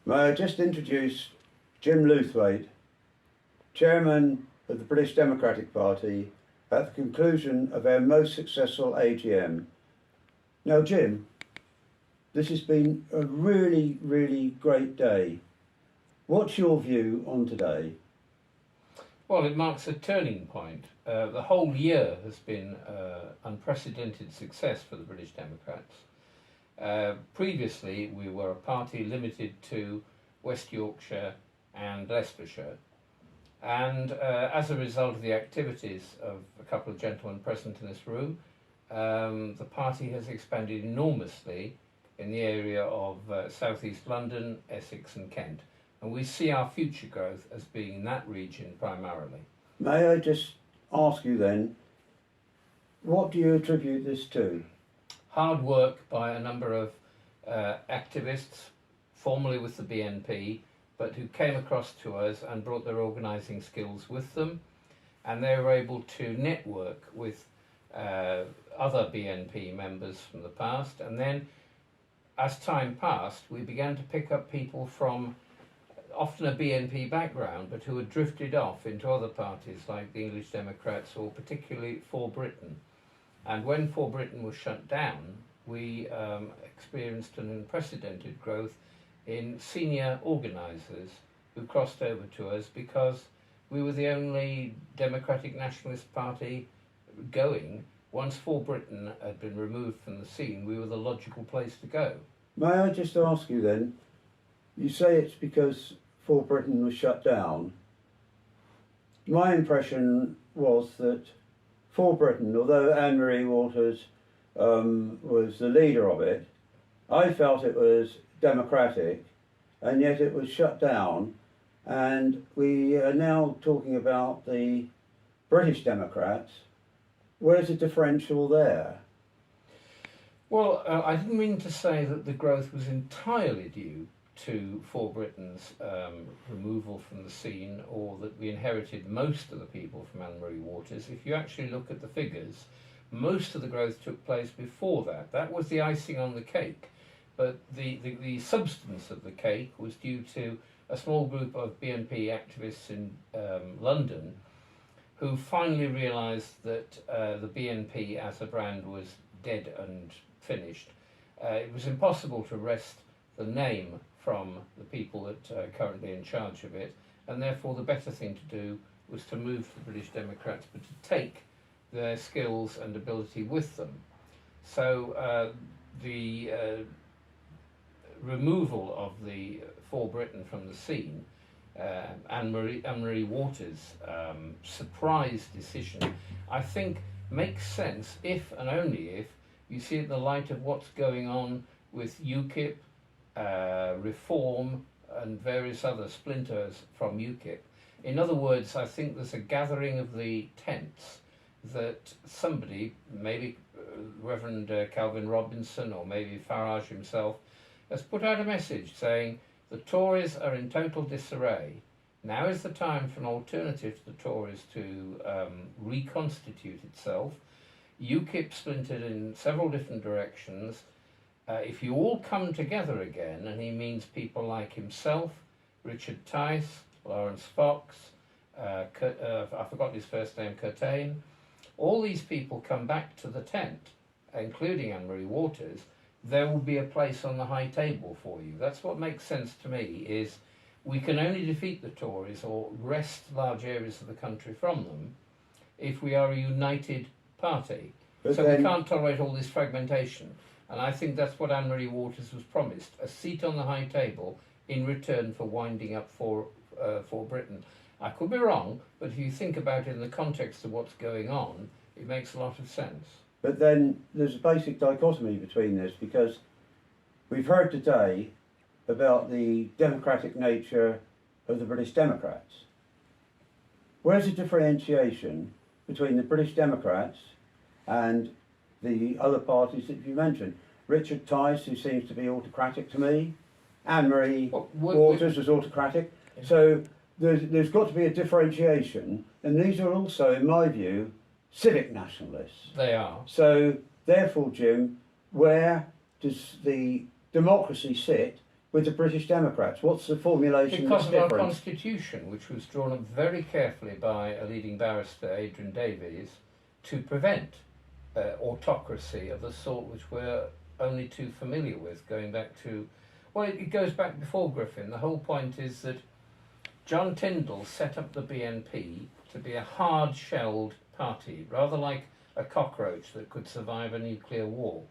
May I just introduce Jim Lewthwaite, Chairman of the British Democratic Party, at the conclusion of our most successful AGM. Now, Jim, this has been a really, really great day. What's your view on today? Well, it marks a turning point. The whole year has been unprecedented success for the British Democrats. Previously, we were a party limited to West Yorkshire and Leicestershire, and as a result of the activities of a couple of gentlemen present in this room, the party has expanded enormously in the area of South East London, Essex and Kent, and we see our future growth as being in that region primarily. May I just ask you then, what do you attribute this to? Hard work by a number of activists, formerly with the BNP, but who came across to us and brought their organising skills with them, and they were able to network with other BNP members from the past, and then as time passed we began to pick up people from often a BNP background but who had drifted off into other parties like the English Democrats or particularly For Britain. And when For Britain was shut down, we experienced an unprecedented growth in senior organisers who crossed over to us because we were the only Democratic Nationalist Party going. Once For Britain had been removed from the scene, we were the logical place to go. May I just ask you then, you say it's because For Britain was shut down. My impression was that For Britain, although Anne-Marie Waters was the leader of it, I felt it was democratic, and yet it was shut down, and we are now talking about the British Democrats. Where's the differential there? Well, I didn't mean to say that the growth was entirely due to For Britain's removal from the scene, or that we inherited most of the people from Anne-Marie Waters. If you actually look at the figures, most of the growth took place before that. That was the icing on the cake. But the substance of the cake was due to a small group of BNP activists in London who finally realised that the BNP as a brand was dead and finished. It was impossible to wrest the name from the people that are currently in charge of it, and therefore the better thing to do was to move to the British Democrats, but to take their skills and ability with them. So the removal of the For Britain from the scene, Anne-Marie Waters' surprise decision, I think makes sense if and only if you see it in the light of what's going on with UKIP, Reform and various other splinters from UKIP. In other words, I think there's a gathering of the tents that somebody, maybe Reverend Calvin Robertson or maybe Farage himself, has put out a message saying the Tories are in total disarray. Now is the time for an alternative to the Tories to reconstitute itself. UKIP splintered in several different directions. If you all come together again, and he means people like himself, Richard Tice, Lawrence Fox, I've forgotten his first name, Curtain, all these people come back to the tent, including Anne-Marie Waters, there will be a place on the high table for you. That's what makes sense to me, is we can only defeat the Tories or wrest large areas of the country from them if we are a united party. But so we can't tolerate all this fragmentation. And I think that's what Anne-Marie Waters was promised, a seat on the high table in return for winding up For Britain. I could be wrong, but if you think about it in the context of what's going on, it makes a lot of sense. But then there's a basic dichotomy between this, because we've heard today about the democratic nature of the British Democrats. Where's the differentiation between the British Democrats and the other parties that you mentioned? Richard Tice, who seems to be autocratic to me, Anne-Marie Waters was autocratic. Yeah. So there's got to be a differentiation, and these are also, in my view, civic nationalists. They are. So therefore, Jim, where does the democracy sit with the British Democrats? What's the formulation Because that's of our different? constitution, which was drawn up very carefully by a leading barrister, Adrian Davies, to prevent autocracy of the sort which we're only too familiar with, going back to, well, it goes back before Griffin. The whole point is that John Tyndall set up the BNP to be a hard-shelled party, rather like a cockroach that could survive a nuclear war.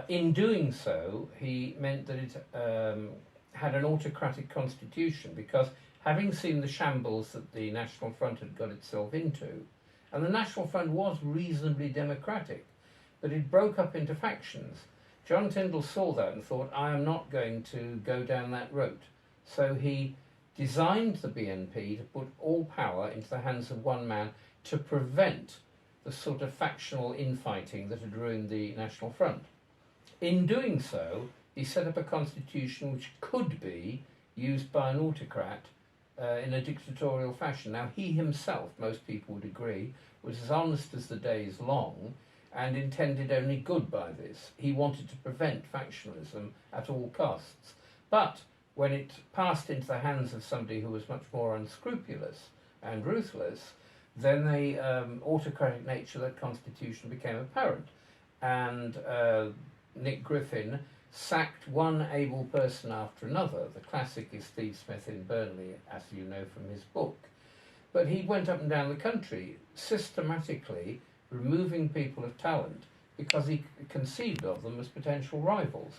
In doing so, he meant that it had an autocratic constitution, because having seen the shambles that the National Front had got itself into, and the National Front was reasonably democratic, but it broke up into factions. John Tyndall saw that and thought, I am not going to go down that route. So he designed the BNP to put all power into the hands of one man to prevent the sort of factional infighting that had ruined the National Front. In doing so, he set up a constitution which could be used by an autocrat in a dictatorial fashion. Now, he himself, most people would agree, was as honest as the day is long and intended only good by this. He wanted to prevent factionalism at all costs. But when it passed into the hands of somebody who was much more unscrupulous and ruthless, then the autocratic nature of that constitution became apparent. And Nick Griffin sacked one able person after another. The classic is Steve Smith in Burnley, as you know from his book. But he went up and down the country, systematically removing people of talent because he conceived of them as potential rivals.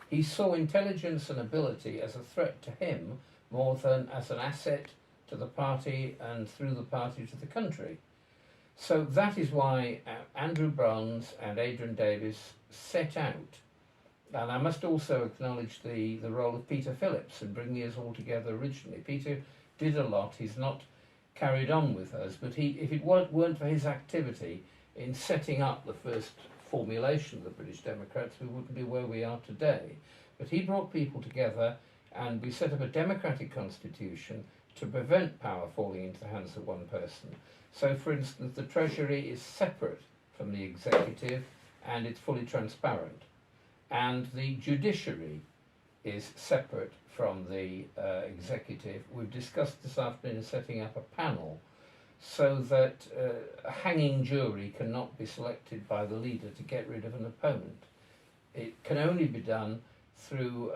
He saw intelligence and ability as a threat to him more than as an asset to the party and through the party to the country. So that is why Andrew Bronze and Adrian Davies set out. And I must also acknowledge the role of Peter Phillips in bringing us all together originally. Peter did a lot. He's not carried on with us, but if it weren't for his activity in setting up the first formulation of the British Democrats, we wouldn't be where we are today. But he brought people together, and we set up a democratic constitution to prevent power falling into the hands of one person. So, for instance, the Treasury is separate from the executive, and it's fully transparent. And the judiciary is separate from the executive. We've discussed this afternoon setting up a panel so that a hanging jury cannot be selected by the leader to get rid of an opponent. It can only be done through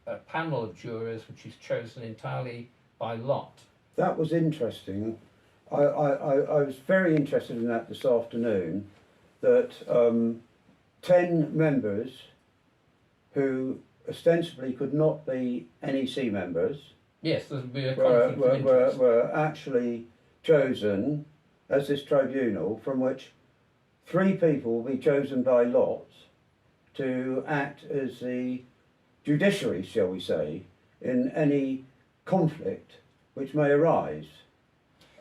a panel of jurors which is chosen entirely by lot. That was interesting. I was very interested in that this afternoon, that 10 members who ostensibly could not be NEC members Yes, there would be a conflict of interest. were actually chosen as this tribunal, from which 3 people will be chosen by lot to act as the judiciary, shall we say, in any conflict which may arise.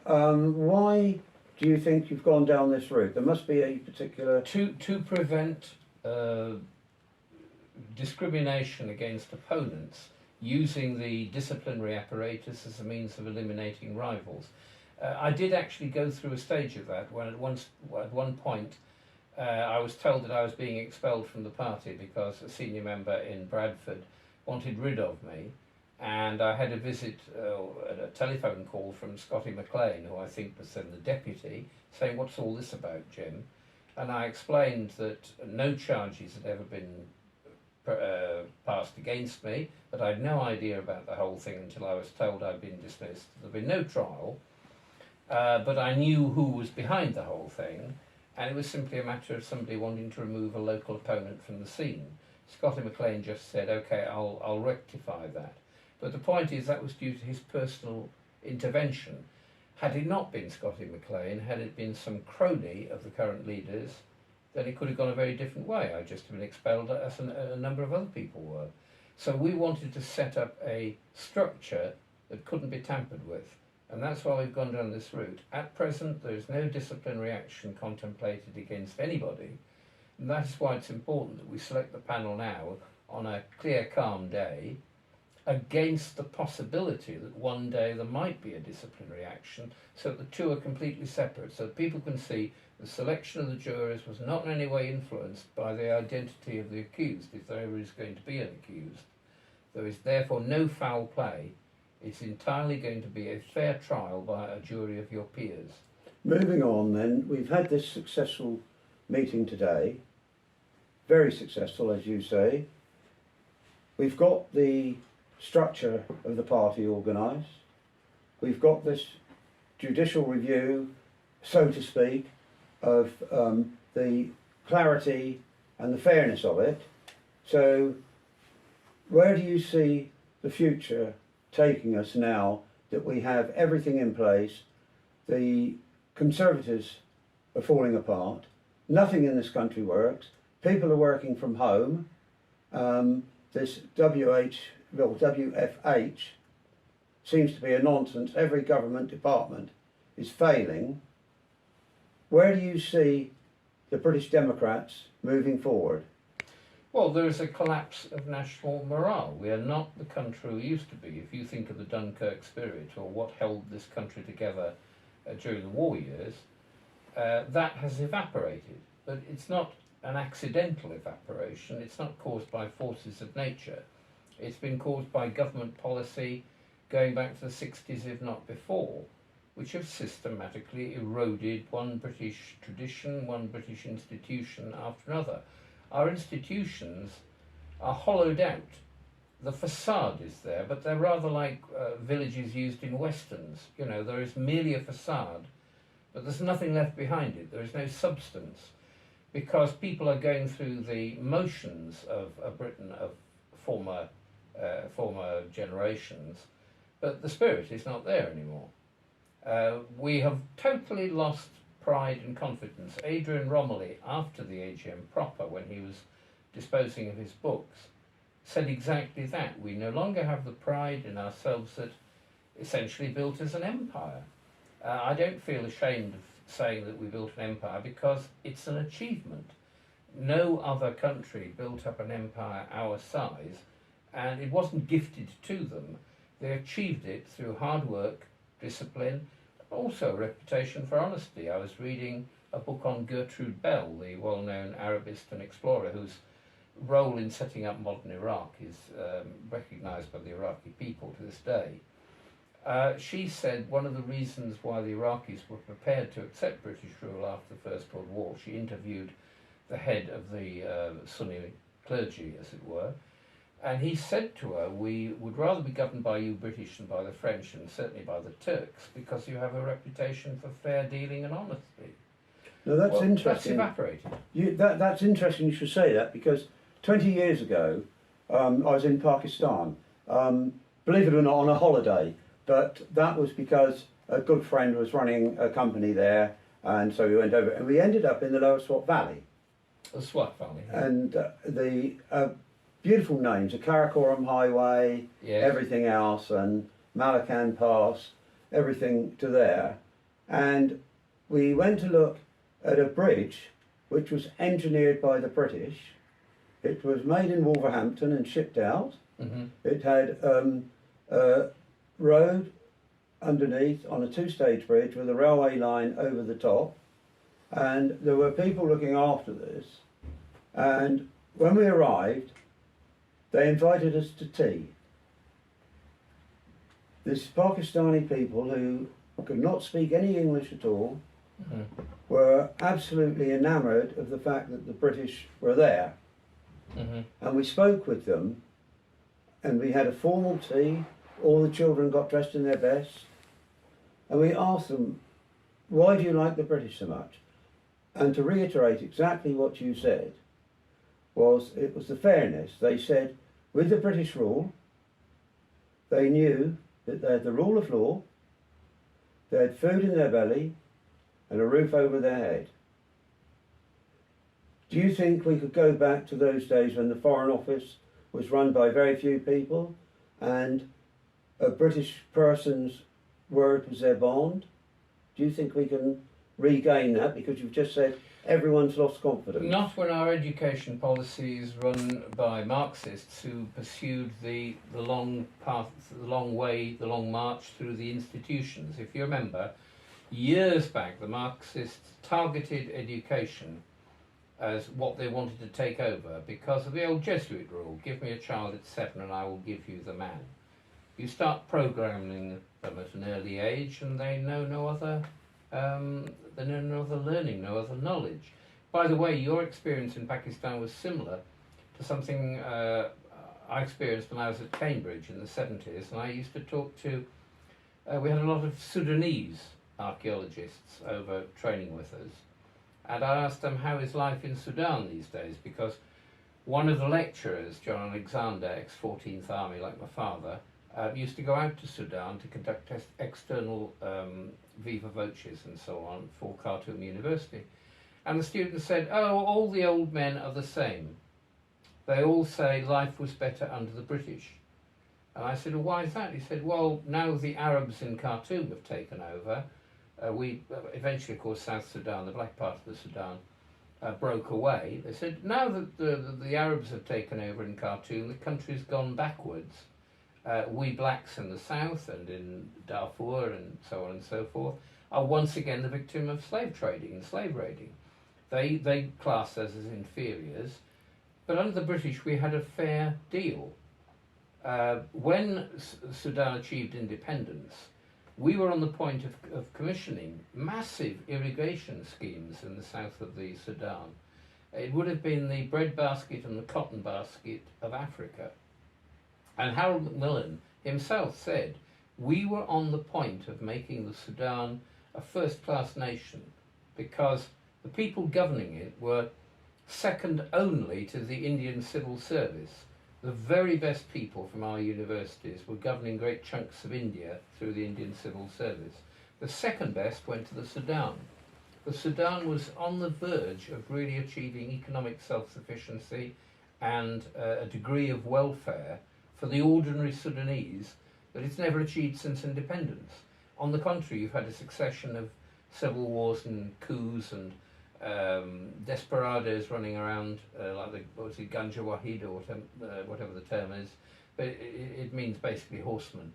Why do you think you've gone down this route? There must be a particular... To prevent discrimination against opponents, using the disciplinary apparatus as a means of eliminating rivals. I did actually go through a stage of that when at one point I was told that I was being expelled from the party because a senior member in Bradford wanted rid of me, and I had a visit, a telephone call from Scotty McLean, who I think was then the deputy, saying, "What's all this about, Jim?" And I explained that no charges had ever been passed against me, but I had no idea about the whole thing until I was told I'd been dismissed. There'd been no trial, but I knew who was behind the whole thing, and it was simply a matter of somebody wanting to remove a local opponent from the scene. Scotty McLean just said, "Okay, I'll rectify that." But the point is that was due to his personal intervention. Had it not been Scotty McLean, had it been some crony of the current leaders, then it could have gone a very different way. I'd just have been expelled as a number of other people were. So we wanted to set up a structure that couldn't be tampered with. And that's why we've gone down this route. At present, there is no disciplinary action contemplated against anybody. And that is why it's important that we select the panel now on a clear, calm day, against the possibility that one day there might be a disciplinary action, so that the two are completely separate, so that people can see the selection of the jurors was not in any way influenced by the identity of the accused, if there ever is going to be an accused. There is therefore no foul play. It's entirely going to be a fair trial by a jury of your peers. Moving on then, we've had this successful meeting today, very successful as you say. We've got the structure of the party organised, we've got this judicial review, so to speak, of the clarity and the fairness of it. So where do you see the future taking us now that we have everything in place? The Conservatives are falling apart, nothing in this country works, people are working from home, this WFH seems to be a nonsense, every government department is failing. Where do you see the British Democrats moving forward? Well, there is a collapse of national morale. We are not the country we used to be. If you think of the Dunkirk spirit or what held this country together during the war years, that has evaporated. But it's not an accidental evaporation. It's not caused by forces of nature. It's been caused by government policy going back to the 60s, if not before, which have systematically eroded one British tradition, one British institution after another. Our institutions are hollowed out. The facade is there, but they're rather like villages used in westerns. You know, there is merely a facade, but there's nothing left behind it. There is no substance, because people are going through the motions of a Britain of former generations, but the spirit is not there anymore. We have totally lost pride and confidence. Adrian Romilly, after the AGM proper, when he was disposing of his books, said exactly that. We no longer have the pride in ourselves that essentially built as an empire. I don't feel ashamed of saying that we built an empire because it's an achievement. No other country built up an empire our size, and it wasn't gifted to them. They achieved it through hard work, discipline, also a reputation for honesty. I was reading a book on Gertrude Bell, the well-known Arabist and explorer, whose role in setting up modern Iraq is recognised by the Iraqi people to this day. She said one of the reasons why the Iraqis were prepared to accept British rule after the First World War, she interviewed the head of the Sunni clergy, as it were, and he said to her, we would rather be governed by you British than by the French, and certainly by the Turks, because you have a reputation for fair dealing and honesty. No, that's interesting. That's evaporated. That's interesting you should say that, because 20 years ago I was in Pakistan, believe it or not, on a holiday, but that was because a good friend was running a company there, and so we went over, and we ended up in the Lower Swat Valley. The Swat Valley. Yeah. And the beautiful names, the Karakoram Highway, Yes. everything else, and Malacan Pass, everything to there. And we went to look at a bridge which was engineered by the British. It was made in Wolverhampton and shipped out. Mm-hmm. It had a road underneath on a two-stage bridge with a railway line over the top. And there were people looking after this. And when we arrived, they invited us to tea. This Pakistani people who could not speak any English at all, Mm-hmm. were absolutely enamoured of the fact that the British were there. Mm-hmm. And we spoke with them, and we had a formal tea. All the children got dressed in their best, and we asked them, why do you like the British so much? And to reiterate exactly what you said, it was the fairness. They said, with the British rule, they knew that they had the rule of law, they had food in their belly, and a roof over their head. Do you think we could go back to those days when the Foreign Office was run by very few people and a British person's word was their bond? Do you think we can regain that? Because you've just said everyone's lost confidence. Not when our education policy is run by Marxists who pursued the long path, the long way, the long march through the institutions. If you remember, years back, the Marxists targeted education as what they wanted to take over because of the old Jesuit rule: give me a child at 7 and I will give you the man. You start programming them at an early age and they know no other learning, no other knowledge. By the way, your experience in Pakistan was similar to something I experienced when I was at Cambridge in the 70s, and I used to talk to, we had a lot of Sudanese archaeologists over training with us, and I asked them, how is life in Sudan these days? Because one of the lecturers, John Alexander, ex-14th Army like my father, used to go out to Sudan to conduct external viva voces and so on for Khartoum University. And the students said, oh, all the old men are the same. They all say life was better under the British. And I said, well, why is that? He said, well, now the Arabs in Khartoum have taken over. We eventually, of course, South Sudan, the black part of the Sudan, broke away. They said, now that the Arabs have taken over in Khartoum, the country's gone backwards. We blacks in the south and in Darfur and so on and so forth are once again the victim of slave trading and slave raiding. They class us as inferiors, but under the British we had a fair deal. When Sudan achieved independence, we were on the point of commissioning massive irrigation schemes in the south of the Sudan. It would have been the breadbasket and the cotton basket of Africa. And Harold Macmillan himself said, we were on the point of making the Sudan a first-class nation because the people governing it were second only to the Indian civil service. The very best people from our universities were governing great chunks of India through the Indian civil service. The second best went to the Sudan. The Sudan was on the verge of really achieving economic self-sufficiency and a degree of welfare for the ordinary Sudanese that it's never achieved since independence. On the contrary, you've had a succession of civil wars and coups and desperados running around like the Ganja Wahid or whatever the term is, but it means basically horsemen.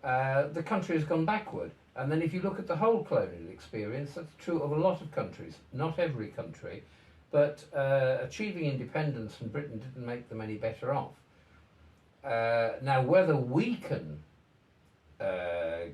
The country has gone backward, and then if you look at the whole colonial experience, that's true of a lot of countries, not every country, but achieving independence from Britain didn't make them any better off. Now, whether we can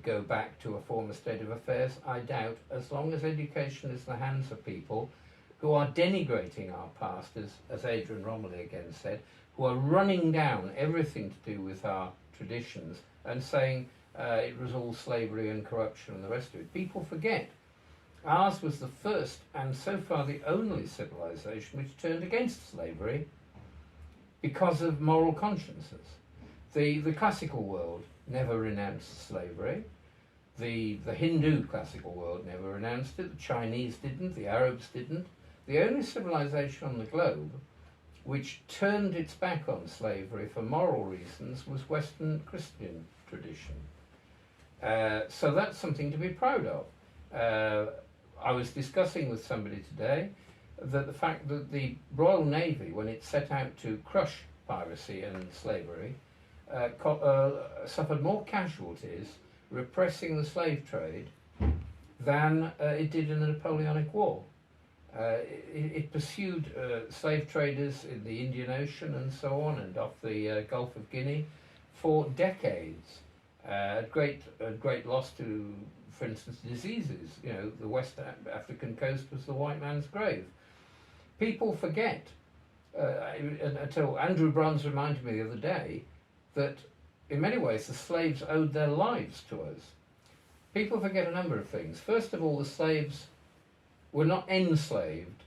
go back to a former state of affairs, I doubt, as long as education is in the hands of people who are denigrating our past, as Adrian Romilly again said, who are running down everything to do with our traditions and saying it was all slavery and corruption and the rest of it. People forget. Ours was the first and so far the only civilization which turned against slavery because of moral consciences. The classical world never renounced slavery. The Hindu classical world never renounced it. The Chinese didn't. The Arabs didn't. The only civilization on the globe which turned its back on slavery for moral reasons was Western Christian tradition. So that's something to be proud of. I was discussing with somebody today that the fact that the Royal Navy, when it set out to crush piracy and slavery, suffered more casualties repressing the slave trade than it did in the Napoleonic War. It pursued slave traders in the Indian Ocean and so on, and off the Gulf of Guinea for decades, at great loss to, for instance, diseases. You know, the West African coast was the white man's grave. People forget, until Andrew Bruns reminded me the other day, that in many ways the slaves owed their lives to us. People forget a number of things. First of all, the slaves were not enslaved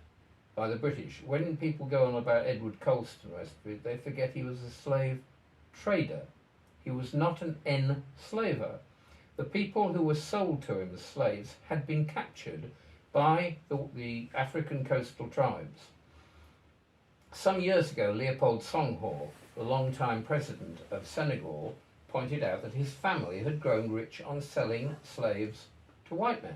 by the British. When people go on about Edward Colston and the rest of it, they forget he was a slave trader. He was not an enslaver. The people who were sold to him as slaves had been captured by the African coastal tribes. Some years ago, Leopold Senghor, the long-time president of Senegal, pointed out that his family had grown rich on selling slaves to white men.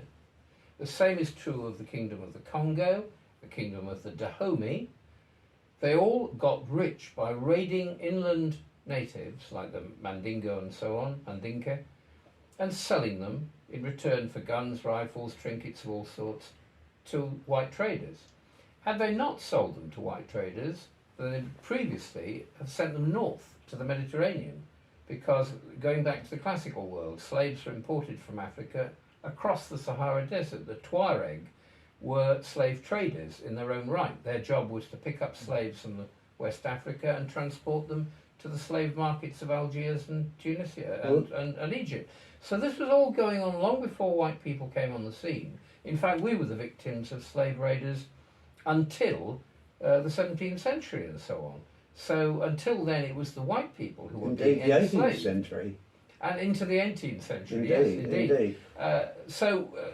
The same is true of the Kingdom of the Congo, the Kingdom of the Dahomey. They all got rich by raiding inland natives, like the Mandingo and so on, Mandinka, and selling them in return for guns, rifles, trinkets of all sorts to white traders. Had they not sold them to white traders, then they would previously have sent them north to the Mediterranean, because going back to the classical world, slaves were imported from Africa across the Sahara Desert. The Tuareg were slave traders in their own right. Their job was to pick up slaves from West Africa and transport them to the slave markets of Algiers and Tunisia and Egypt. So this was all going on long before white people came on the scene. In fact, we were the victims of slave raiders until the 17th century and so on. So until then, it was the white people who were being enslaved. The 18th century. And into the 18th century, Indeed, yes, indeed.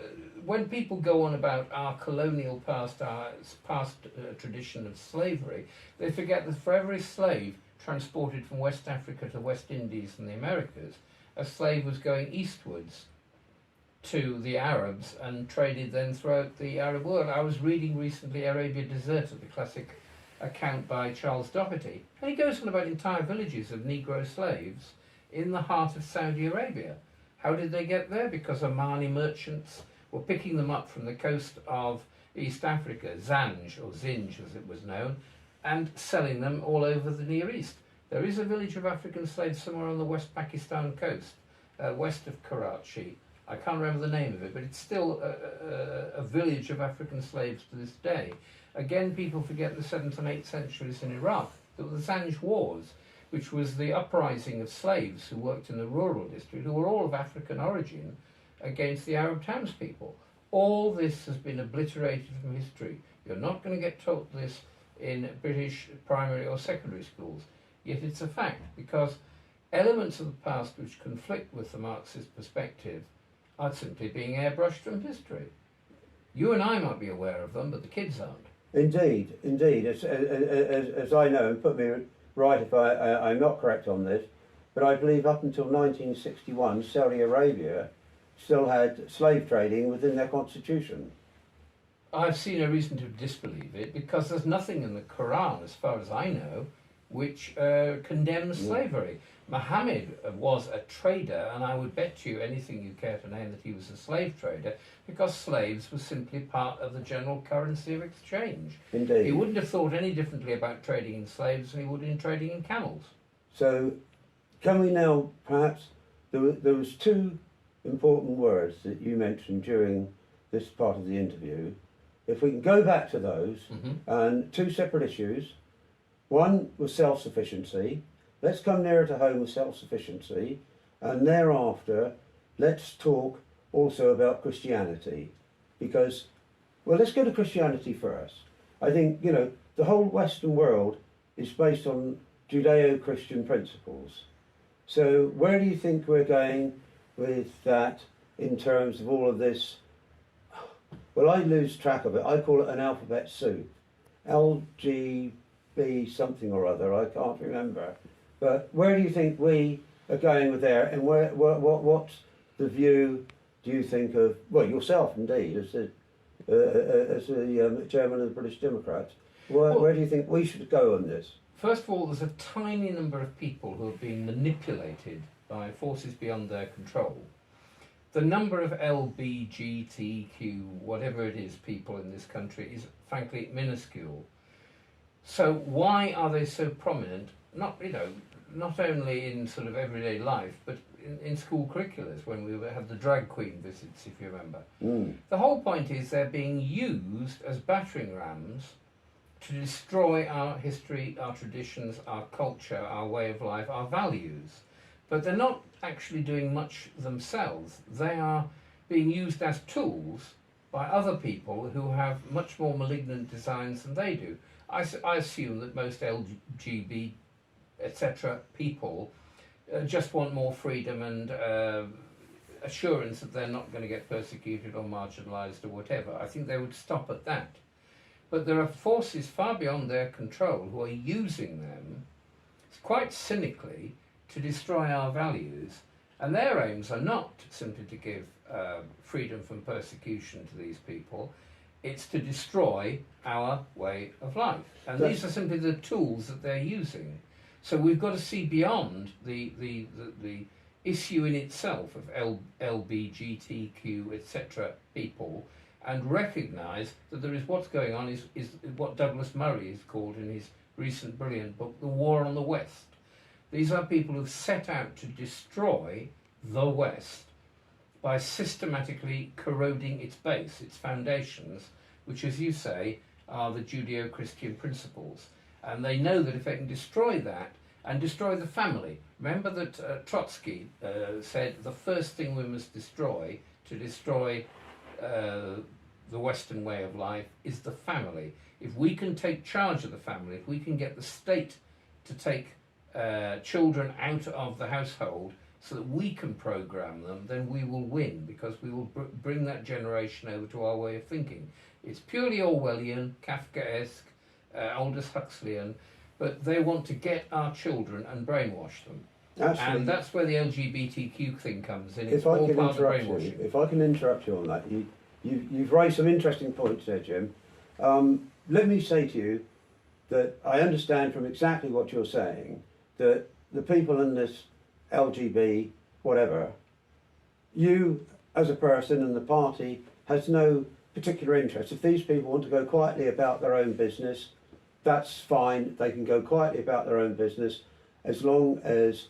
When people go on about our colonial past, our past tradition of slavery, they forget that for every slave transported from West Africa to West Indies and the Americas, a slave was going eastwards to the Arabs and traded then throughout the Arab world. I was reading recently Arabia Deserta, the classic account by Charles Doherty, and he goes on about entire villages of Negro slaves in the heart of Saudi Arabia. How did they get there? Because Omani merchants were picking them up from the coast of East Africa, Zanj, or Zinj as it was known, and selling them all over the Near East. There is a village of African slaves somewhere on the West Pakistan coast, west of Karachi. I can't remember the name of it, but it's still a village of African slaves to this day. Again, people forget the 7th and 8th centuries in Iraq. There were the Zanj Wars, which was the uprising of slaves who worked in the rural district, who were all of African origin, against the Arab townspeople. All this has been obliterated from history. You're not going to get taught this in British primary or secondary schools, yet it's a fact, because elements of the past which conflict with the Marxist perspective are simply being airbrushed from history. You and I might be aware of them, but the kids aren't. Indeed, indeed. As I know, and put me right if I'm not correct on this, but I believe up until 1961, Saudi Arabia still had slave trading within their constitution. I've seen no reason to disbelieve it, because there's nothing in the Quran, as far as I know, which condemns slavery. Muhammad was a trader, and I would bet you anything you care to name that he was a slave trader, because slaves were simply part of the general currency of exchange. Indeed. He wouldn't have thought any differently about trading in slaves than he would in trading in camels. So, can we now perhaps, there was two important words that you mentioned during this part of the interview. If we can go back to those, and two separate issues. One was self-sufficiency. Let's come nearer to home with self-sufficiency, and thereafter let's talk also about Christianity, because, well, let's go to Christianity first. I think, you know, the whole Western world is based on Judeo-Christian principles. So where do you think we're going with that in terms of all of this? Well, I lose track of it. I call it an alphabet soup. LGB something or other, I can't remember. But where do you think we are going with there, and what's the view, do you think, of, well, yourself indeed, as the chairman of the British Democrats, where do you think we should go on this? First of all, there's a tiny number of people who are being manipulated by forces beyond their control. The number of LBGTQ, whatever it is, people in this country is frankly minuscule. So why are they so prominent? Not only in sort of everyday life, but in school curriculums when we had the drag queen visits, if you remember. The whole point is they're being used as battering rams to destroy our history, our traditions, our culture, our way of life, our values. But they're not actually doing much themselves. They are being used as tools by other people who have much more malignant designs than they do. I assume that most LGBT, etc. people just want more freedom and assurance that they're not going to get persecuted or marginalised or whatever. I think they would stop at that. But there are forces far beyond their control who are using them quite cynically to destroy our values, and their aims are not simply to give freedom from persecution to these people. It's to destroy our way of life, and these are simply the tools that they're using. So we've got to see beyond the issue in itself of LBGTQ, etc. people, and recognise that there is what's going on is what Douglas Murray has called in his recent brilliant book, The War on the West. These are people who've set out to destroy the West by systematically corroding its base, its foundations, which, as you say, are the Judeo-Christian principles. And they know that if they can destroy that and destroy the family, remember that Trotsky said the first thing we must destroy to destroy the Western way of life is the family. If we can take charge of the family, if we can get the state to take children out of the household so that we can program them, then we will win, because we will bring that generation over to our way of thinking. It's purely Orwellian, Kafkaesque, Aldous Huxleyan, but they want to get our children and brainwash them. Absolutely. And that's where the LGBTQ thing comes in. It's If I all can part of interrupt you, brainwashing. if I can interrupt you on that, you've raised some interesting points there, Jim. Let me say to you that I understand from exactly what you're saying that the people in this LGB, whatever, you as a person and the party has no particular interest. If these people want to go quietly about their own business, that's fine. They can go quietly about their own business as long as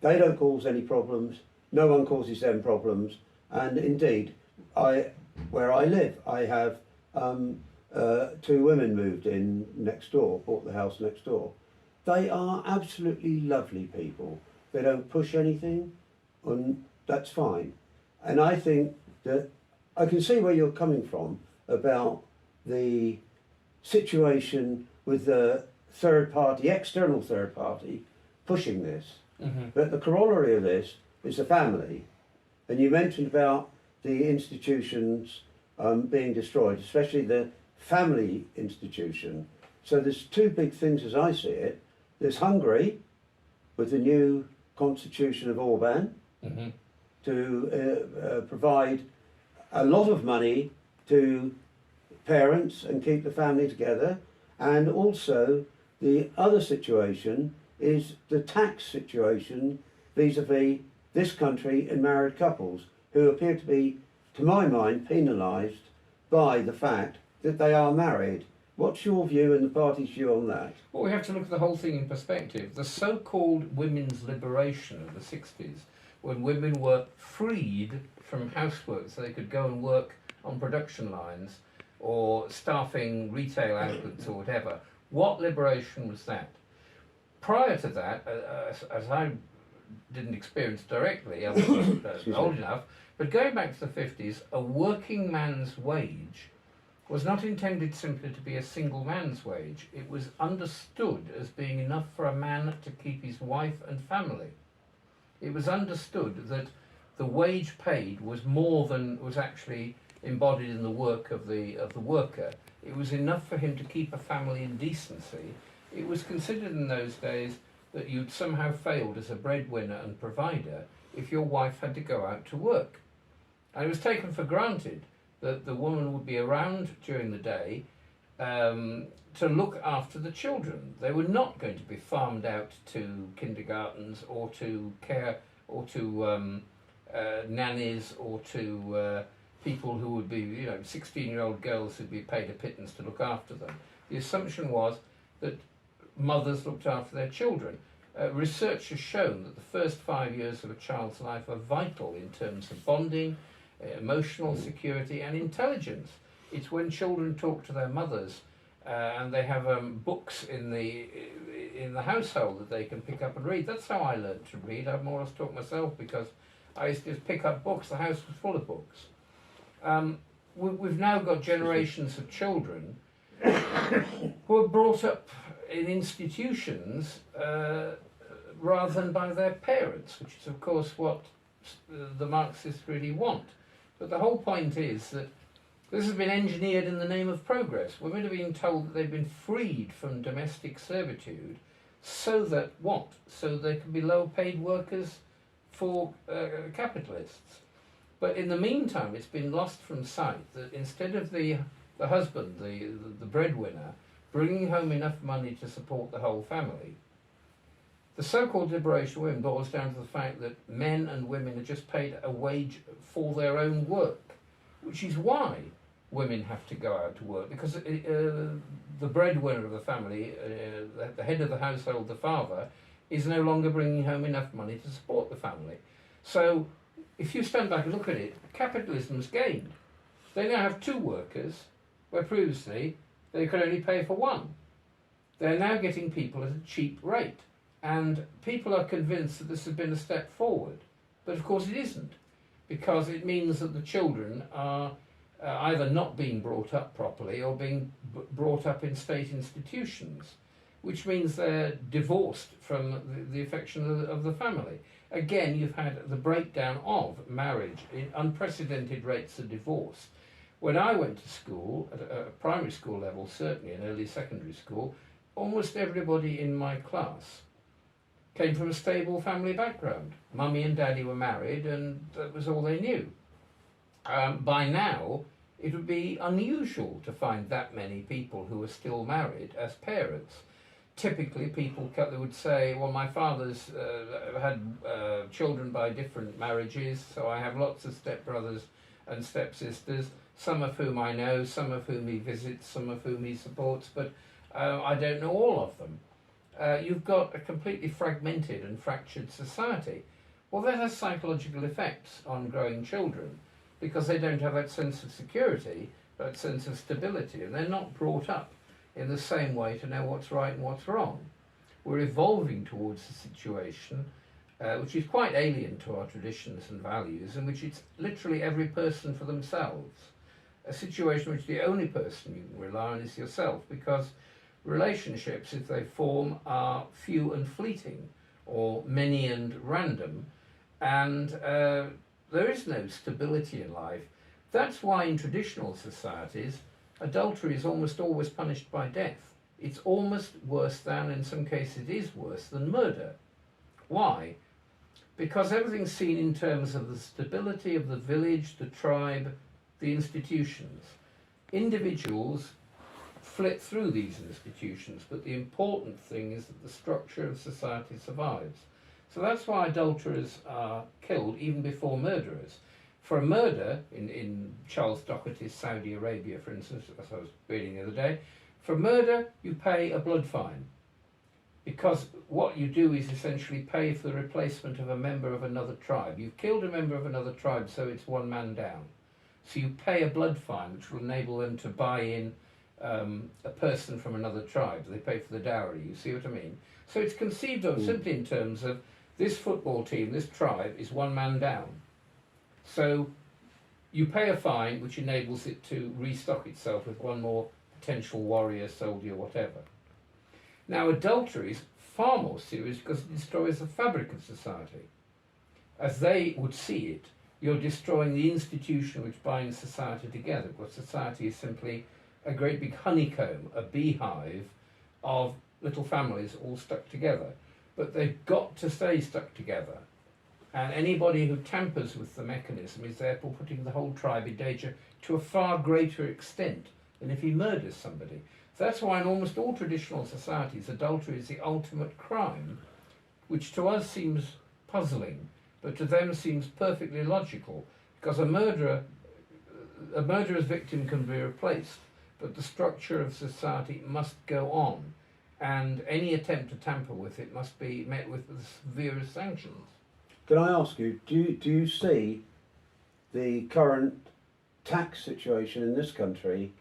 they don't cause any problems, no one causes them problems. And indeed, where I live, I have 2 women moved in next door, bought the house next door. They are absolutely lovely people. They don't push anything, and that's fine. And I think that I can see where you're coming from about the situation with the third party, external third party, pushing this. Mm-hmm. But the corollary of this is the family. And you mentioned about the institutions being destroyed, especially the family institution. So there's 2 big things as I see it. There's Hungary, with the new constitution of Orban, Mm-hmm. to provide a lot of money to parents and keep the family together. And also the other situation is the tax situation vis-a-vis this country and married couples, who appear to be, to my mind, penalised by the fact that they are married. What's your view and the party's view on that? Well, we have to look at the whole thing in perspective. The so-called women's liberation of the 60s, when women were freed from housework so they could go and work on production lines or staffing retail outlets or whatever, what liberation was that? Prior to that, as I didn't experience directly, I wasn't old enough, but going back to the 50s, a working man's wage was not intended simply to be a single man's wage. It was understood as being enough for a man to keep his wife and family. It was understood that the wage paid was more than was actually embodied in the work of the worker. It was enough for him to keep a family in decency. It was considered in those days that you'd somehow failed as a breadwinner and provider if your wife had to go out to work. And it was taken for granted that the woman would be around during the day to look after the children. They were not going to be farmed out to kindergartens or to care or to nannies or to people who would be, 16-year-old girls who'd be paid a pittance to look after them. The assumption was that mothers looked after their children. Research has shown that the first 5 years of a child's life are vital in terms of bonding, emotional security and intelligence. It's when children talk to their mothers and they have books in the household that they can pick up and read. That's how I learned to read. I more or less taught myself because I used to just pick up books. The house was full of books. We've now got generations of children who are brought up in institutions rather than by their parents, which is of course what the Marxists really want. But the whole point is that this has been engineered in the name of progress. Women are being told that they've been freed from domestic servitude so that what? So they can be low paid workers for capitalists. But in the meantime, it's been lost from sight that instead of the husband, the breadwinner, bringing home enough money to support the whole family, the so-called liberation of women boils down to the fact that men and women are just paid a wage for their own work, which is why women have to go out to work because the breadwinner of the family, the head of the household, the father, is no longer bringing home enough money to support the family. So if you stand back and look at it, capitalism's gained. They now have 2 workers, where previously they could only pay for 1. They're now getting people at a cheap rate. And people are convinced that this has been a step forward. But of course it isn't, because it means that the children are either not being brought up properly or being brought up in state institutions, which means they're divorced from the affection of the family. Again, you've had the breakdown of marriage, in unprecedented rates of divorce. When I went to school, at a primary school level, certainly, and early secondary school, almost everybody in my class came from a stable family background. Mummy and Daddy were married, and that was all they knew. By now, it would be unusual to find that many people who are still married as parents. Typically, people would say, well, my father's had children by different marriages, so I have lots of stepbrothers and stepsisters, some of whom I know, some of whom he visits, some of whom he supports, but I don't know all of them. You've got a completely fragmented and fractured society. Well, that has psychological effects on growing children because they don't have that sense of security, that sense of stability, and they're not brought up in the same way to know what's right and what's wrong. We're evolving towards a situation which is quite alien to our traditions and values, in which it's literally every person for themselves. A situation in which the only person you can rely on is yourself, because relationships, if they form, are few and fleeting, or many and random, and there is no stability in life. That's why in traditional societies, adultery is almost always punished by death. It's almost worse than, in some cases it is worse than murder. Why? Because everything's seen in terms of the stability of the village, the tribe, the institutions. Individuals flit through these institutions, but the important thing is that the structure of society survives. So that's why adulterers are killed even before murderers. For a murder, in Charles Doherty's Saudi Arabia, for instance, as I was reading the other day, for murder you pay a blood fine, because what you do is essentially pay for the replacement of a member of another tribe. You've killed a member of another tribe, so it's one man down. So you pay a blood fine, which will enable them to buy in a person from another tribe. They pay for the dowry, you see what I mean? So it's conceived of simply in terms of this football team, this tribe, is one man down. So you pay a fine which enables it to restock itself with one more potential warrior, soldier, whatever. Now adultery is far more serious because it destroys the fabric of society. As they would see it, you're destroying the institution which binds society together, because society is simply a great big honeycomb, a beehive of little families all stuck together. But they've got to stay stuck together. And anybody who tampers with the mechanism is therefore putting the whole tribe in danger to a far greater extent than if he murders somebody. So that's why in almost all traditional societies, adultery is the ultimate crime, which to us seems puzzling, but to them seems perfectly logical, because a murderer's victim can be replaced, but the structure of society must go on, and any attempt to tamper with it must be met with the severest sanctions. Can I ask you, do you see the current tax situation in this country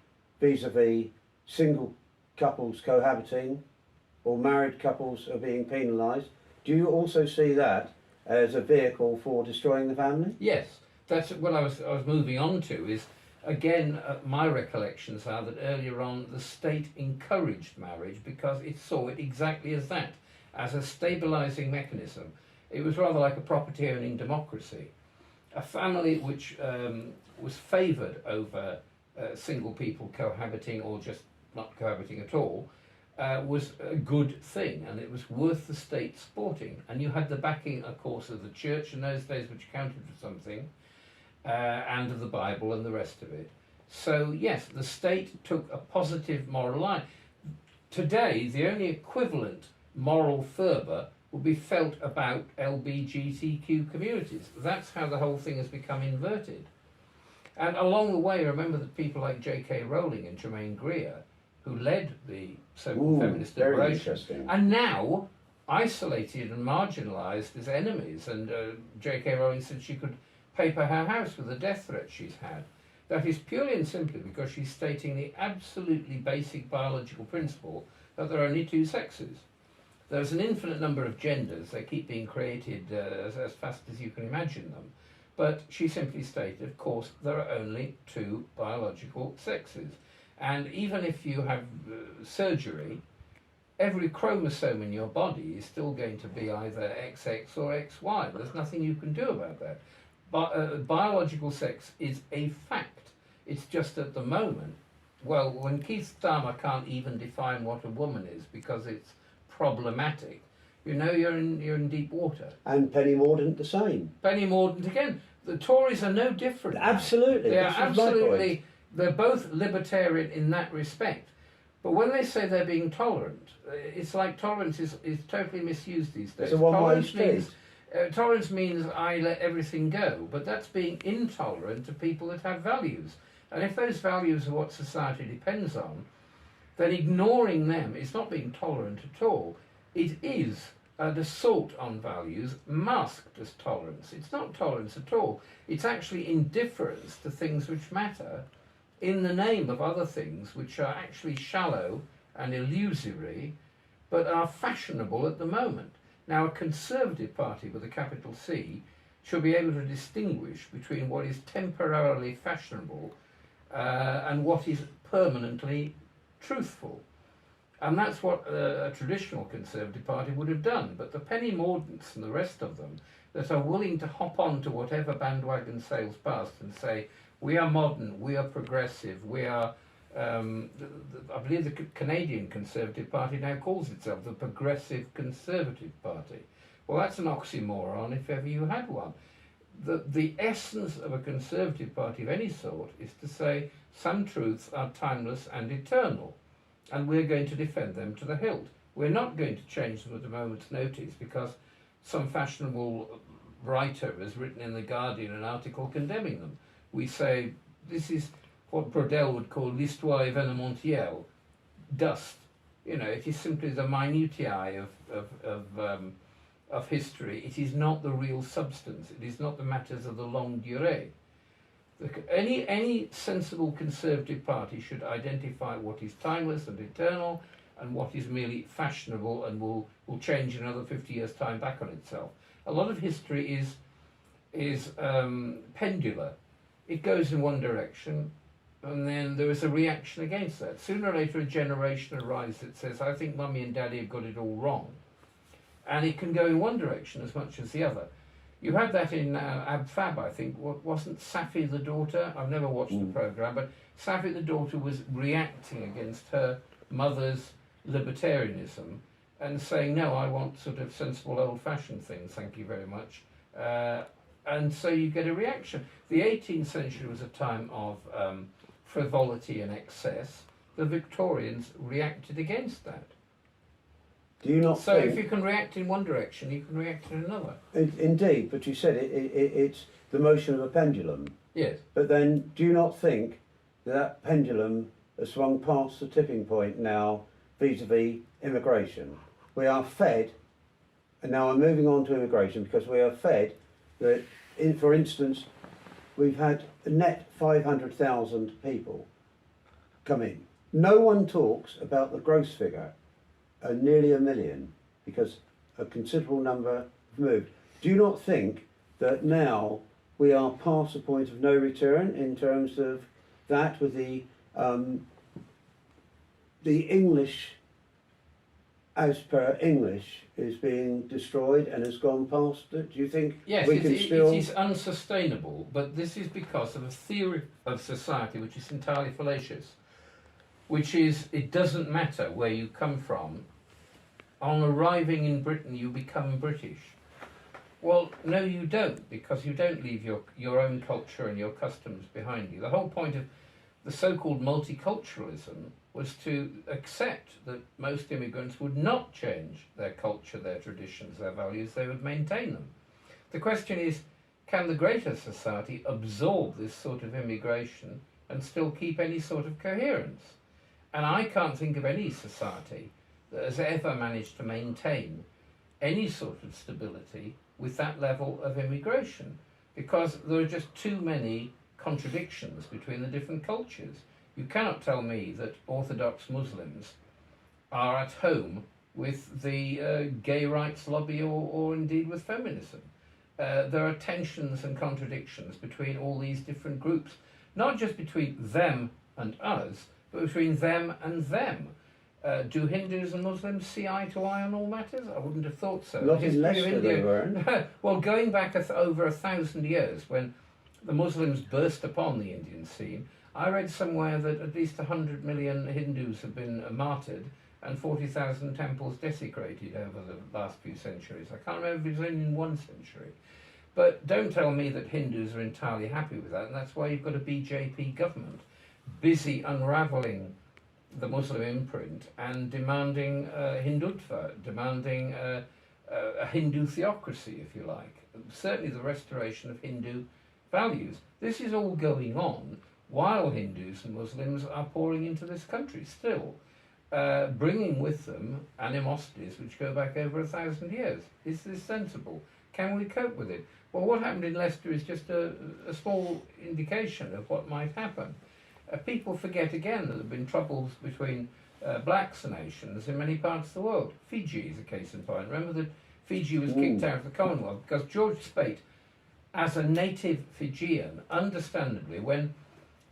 vis-a-vis single couples cohabiting or married couples are being penalised? Do you also see that as a vehicle for destroying the family? Yes, that's what I was moving on to. Is again, my recollections are that earlier on the state encouraged marriage because it saw it exactly as that, as a stabilising mechanism. It was rather like a property-owning democracy. A family which was favoured over single people cohabiting or just not cohabiting at all was a good thing, and it was worth the state supporting. And you had the backing, of course, of the church in those days, which counted for something, and of the Bible and the rest of it. So yes, the state took a positive moral line. Today, the only equivalent moral fervour will be felt about LGBTQ communities. That's how the whole thing has become inverted. And along the way, remember that people like J.K. Rowling and Germaine Greer, who led the so-called feminist liberation, are now isolated and marginalised as enemies. And J.K. Rowling said she could paper her house with the death threat she's had. That is purely and simply because she's stating the absolutely basic biological principle that there are only two sexes. There's an infinite number of genders. They keep being created as fast as you can imagine them. But she simply stated, of course, there are only two biological sexes. And even if you have surgery, every chromosome in your body is still going to be either XX or XY. There's nothing you can do about that. But biological sex is a fact. It's just at the moment, well, when Keith Starmer can't even define what a woman is because it's problematic, you know you're in deep water. And Penny Mordaunt the same. Penny Mordaunt again. The Tories are no different. Absolutely. They are absolutely, they're both libertarian in that respect. But when they say they're being tolerant, it's like tolerance is totally misused these days. It's a one-way street. Tolerance means I let everything go, but that's being intolerant to people that have values. And if those values are what society depends on, then ignoring them is not being tolerant at all. It is an assault on values masked as tolerance. It's not tolerance at all. It's actually indifference to things which matter in the name of other things which are actually shallow and illusory, but are fashionable at the moment. Now, a Conservative Party with a capital C should be able to distinguish between what is temporarily fashionable and what is permanently truthful. And that's what a traditional Conservative Party would have done. But the Penny Mordaunt's and the rest of them that are willing to hop on to whatever bandwagon sails past and say, we are modern, we are progressive, we are... I believe the Canadian Conservative Party now calls itself the Progressive Conservative Party. Well, that's an oxymoron if ever you had one. The essence of a Conservative Party of any sort is to say some truths are timeless and eternal, and we're going to defend them to the hilt. We're not going to change them at a moment's notice because some fashionable writer has written in The Guardian an article condemning them. We say this is what Brodel would call l'histoire événementielle, dust. You know, it is simply the minutiae of history. It is not the real substance. It is not the matters of the longue durée. Any sensible Conservative Party should identify what is timeless and eternal and what is merely fashionable and will change in another 50 years' time back on itself. A lot of history is pendular. It goes in one direction, and then there is a reaction against that. Sooner or later, a generation arrives that says, I think Mummy and Daddy have got it all wrong. And it can go in one direction as much as the other. You had that in Ab Fab, I think. Wasn't Safi the daughter? I've never watched the programme, but Safi the daughter was reacting against her mother's libertarianism and saying, no, I want sort of sensible old-fashioned things, thank you very much. And so you get a reaction. The 18th century was a time of frivolity and excess. The Victorians reacted against that. Do you not so think... if you can react in one direction, you can react in another. Indeed, but you said it's the motion of a pendulum. Yes. But then, do you not think that pendulum has swung past the tipping point now vis-à-vis immigration? We are fed, and now I'm moving on to immigration, because we are fed that, for instance, we've had a net 500,000 people come in. No one talks about the gross figure, nearly 1 million, because a considerable number have moved. Do you not think that now we are past the point of no return in terms of that, with the English, as per English, is being destroyed and has gone past it? Do you think we can still... It is unsustainable, but this is because of a theory of society which is entirely fallacious, which is it doesn't matter where you come from. On arriving in Britain, you become British. Well, no, you don't, because you don't leave your own culture and your customs behind you. The whole point of the so-called multiculturalism was to accept that most immigrants would not change their culture, their traditions, their values. They would maintain them. The question is, can the greater society absorb this sort of immigration and still keep any sort of coherence? And I can't think of any society that has ever managed to maintain any sort of stability with that level of immigration, because there are just too many contradictions between the different cultures. You cannot tell me that Orthodox Muslims are at home with the gay rights lobby or indeed with feminism. There are tensions and contradictions between all these different groups, not just between them and us, but between them and them. Do Hindus and Muslims see eye to eye on all matters? I wouldn't have thought so. Not in Leicester they weren't. Well, going back over 1,000 years, when the Muslims burst upon the Indian scene, I read somewhere that at least 100 million Hindus have been martyred and 40,000 temples desecrated over the last few centuries. I can't remember if it was only in one century. But don't tell me that Hindus are entirely happy with that, and that's why you've got a BJP government busy unravelling the Muslim imprint and demanding Hindutva, demanding a Hindu theocracy, if you like. Certainly the restoration of Hindu values. This is all going on while Hindus and Muslims are pouring into this country still, bringing with them animosities which go back over 1,000 years. Is this sensible? Can we cope with it? Well, what happened in Leicester is just a small indication of what might happen. People forget again that there have been troubles between blacks and Asians in many parts of the world. Fiji is a case in point. Remember that Fiji was kicked out of the Commonwealth because George Speight, as a native Fijian, understandably, when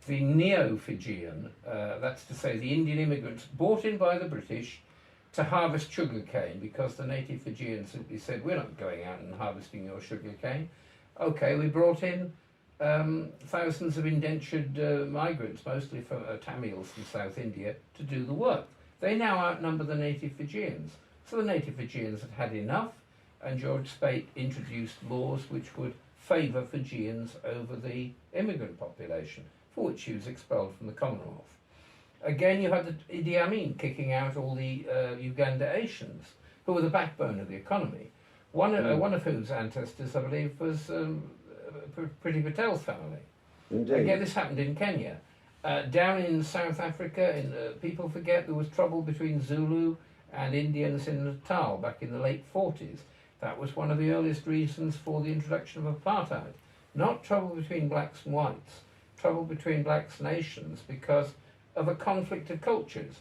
the neo-Fijian, that's to say the Indian immigrants brought in by the British to harvest sugarcane, because the native Fijians simply said, we're not going out and harvesting your sugarcane. Okay, we brought in thousands of indentured migrants, mostly from Tamils from South India, to do the work. They now outnumber the native Fijians. So the native Fijians had had enough, and George Speight introduced laws which would favour Fijians over the immigrant population, for which he was expelled from the Commonwealth. Again, you had the Idi Amin kicking out all the Uganda Asians, who were the backbone of the economy. One of whose ancestors, I believe, was Priti Patel's family. Indeed. Again, this happened in Kenya. Down in South Africa, people forget there was trouble between Zulu and Indians in Natal back in the late 40s. That was one of the earliest reasons for the introduction of apartheid. Not trouble between blacks and whites, trouble between blacks and Asians because of a conflict of cultures.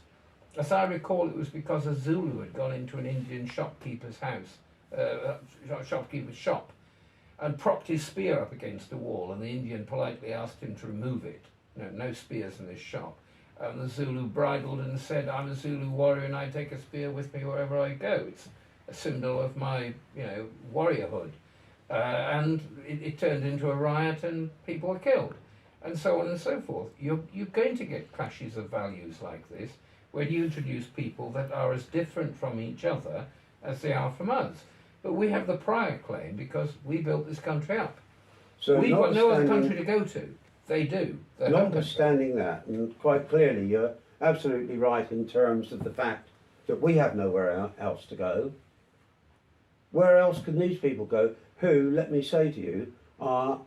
As I recall, it was because a Zulu had gone into an Indian shopkeeper's house, shopkeeper's shop, and propped his spear up against a wall, and the Indian politely asked him to remove it. No spears in this shop. And the Zulu bridled and said, I'm a Zulu warrior and I take a spear with me wherever I go. It's a symbol of my, warriorhood. And it turned into a riot and people were killed, and so on and so forth. You're going to get clashes of values like this when you introduce people that are as different from each other as they are from us. But we have the prior claim because we built this country up. So We've got no other country to go to. They do. Notwithstanding that, and quite clearly you're absolutely right in terms of the fact that we have nowhere else to go. Where else can these people go who, let me say to you, are,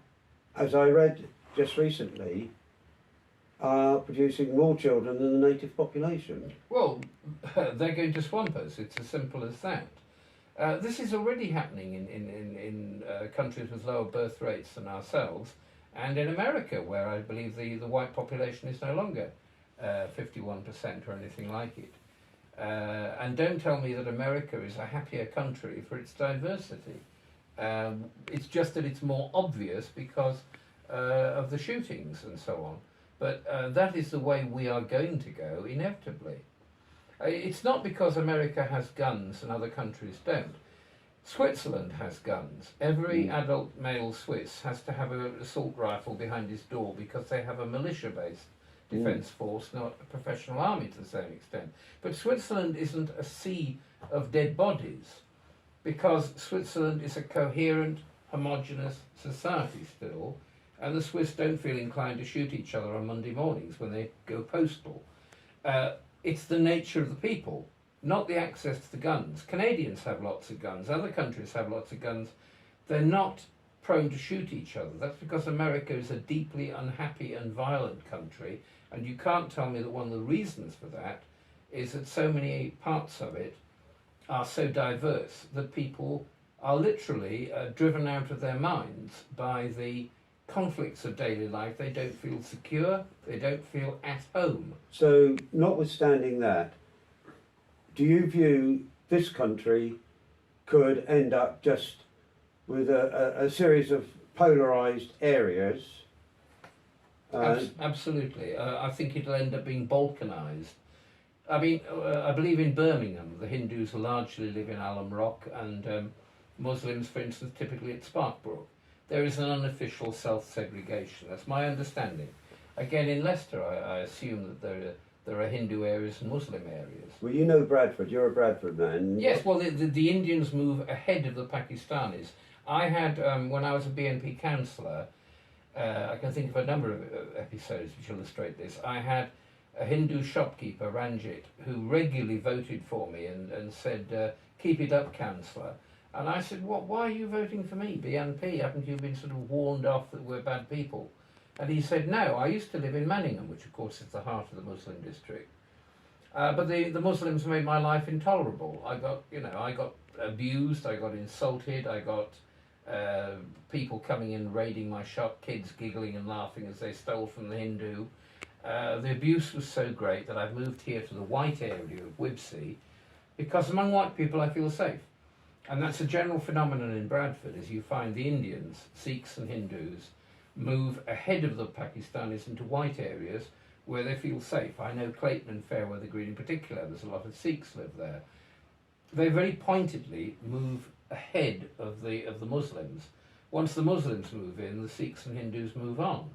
as I read just recently, are producing more children than the native population? Well, they're going to swamp us. It's as simple as that. This is already happening in countries with lower birth rates than ourselves, and in America, where I believe the white population is no longer 51% or anything like it. And don't tell me that America is a happier country for its diversity. It's just that it's more obvious because of the shootings and so on. But that is the way we are going to go, inevitably. It's not because America has guns and other countries don't. Switzerland has guns. Every adult male Swiss has to have an assault rifle behind his door because they have a militia-based defence force, not a professional army to the same extent. But Switzerland isn't a sea of dead bodies because Switzerland is a coherent, homogenous society still, and the Swiss don't feel inclined to shoot each other on Monday mornings when they go postal. It's the nature of the people, not the access to the guns. Canadians have lots of guns, other countries have lots of guns. They're not prone to shoot each other. That's because America is a deeply unhappy and violent country, and you can't tell me that one of the reasons for that is that so many parts of it are so diverse that people are literally driven out of their minds by the conflicts of daily life. They don't feel secure, they don't feel at home. So, notwithstanding that, do you view this country could end up just with a series of polarised areas? Absolutely. I think it'll end up being balkanised. I mean, I believe in Birmingham, the Hindus largely live in Alum Rock, and Muslims, for instance, typically at Sparkbrook. There is an unofficial self-segregation. That's my understanding. Again, in Leicester, I assume that there are Hindu areas and Muslim areas. Well, you know Bradford. You're a Bradford man. Yes, well, the Indians move ahead of the Pakistanis. I had, when I was a BNP councillor, I can think of a number of episodes which illustrate this. I had a Hindu shopkeeper, Ranjit, who regularly voted for me and said, keep it up, councillor. And I said, why are you voting for me, BNP? Haven't you been sort of warned off that we're bad people? And he said, no, I used to live in Manningham, which of course is the heart of the Muslim district. But the Muslims made my life intolerable. I got abused, I got insulted, I got people coming in raiding my shop, kids giggling and laughing as they stole from the Hindu. The abuse was so great that I've moved here to the white area of Wibsey, because among white people I feel safe. And that's a general phenomenon in Bradford, is you find the Indians, Sikhs and Hindus, move ahead of the Pakistanis into white areas where they feel safe. I know Clayton and Fairweather Green in particular, there's a lot of Sikhs live there. They very pointedly move ahead of the Muslims. Once the Muslims move in, the Sikhs and Hindus move on.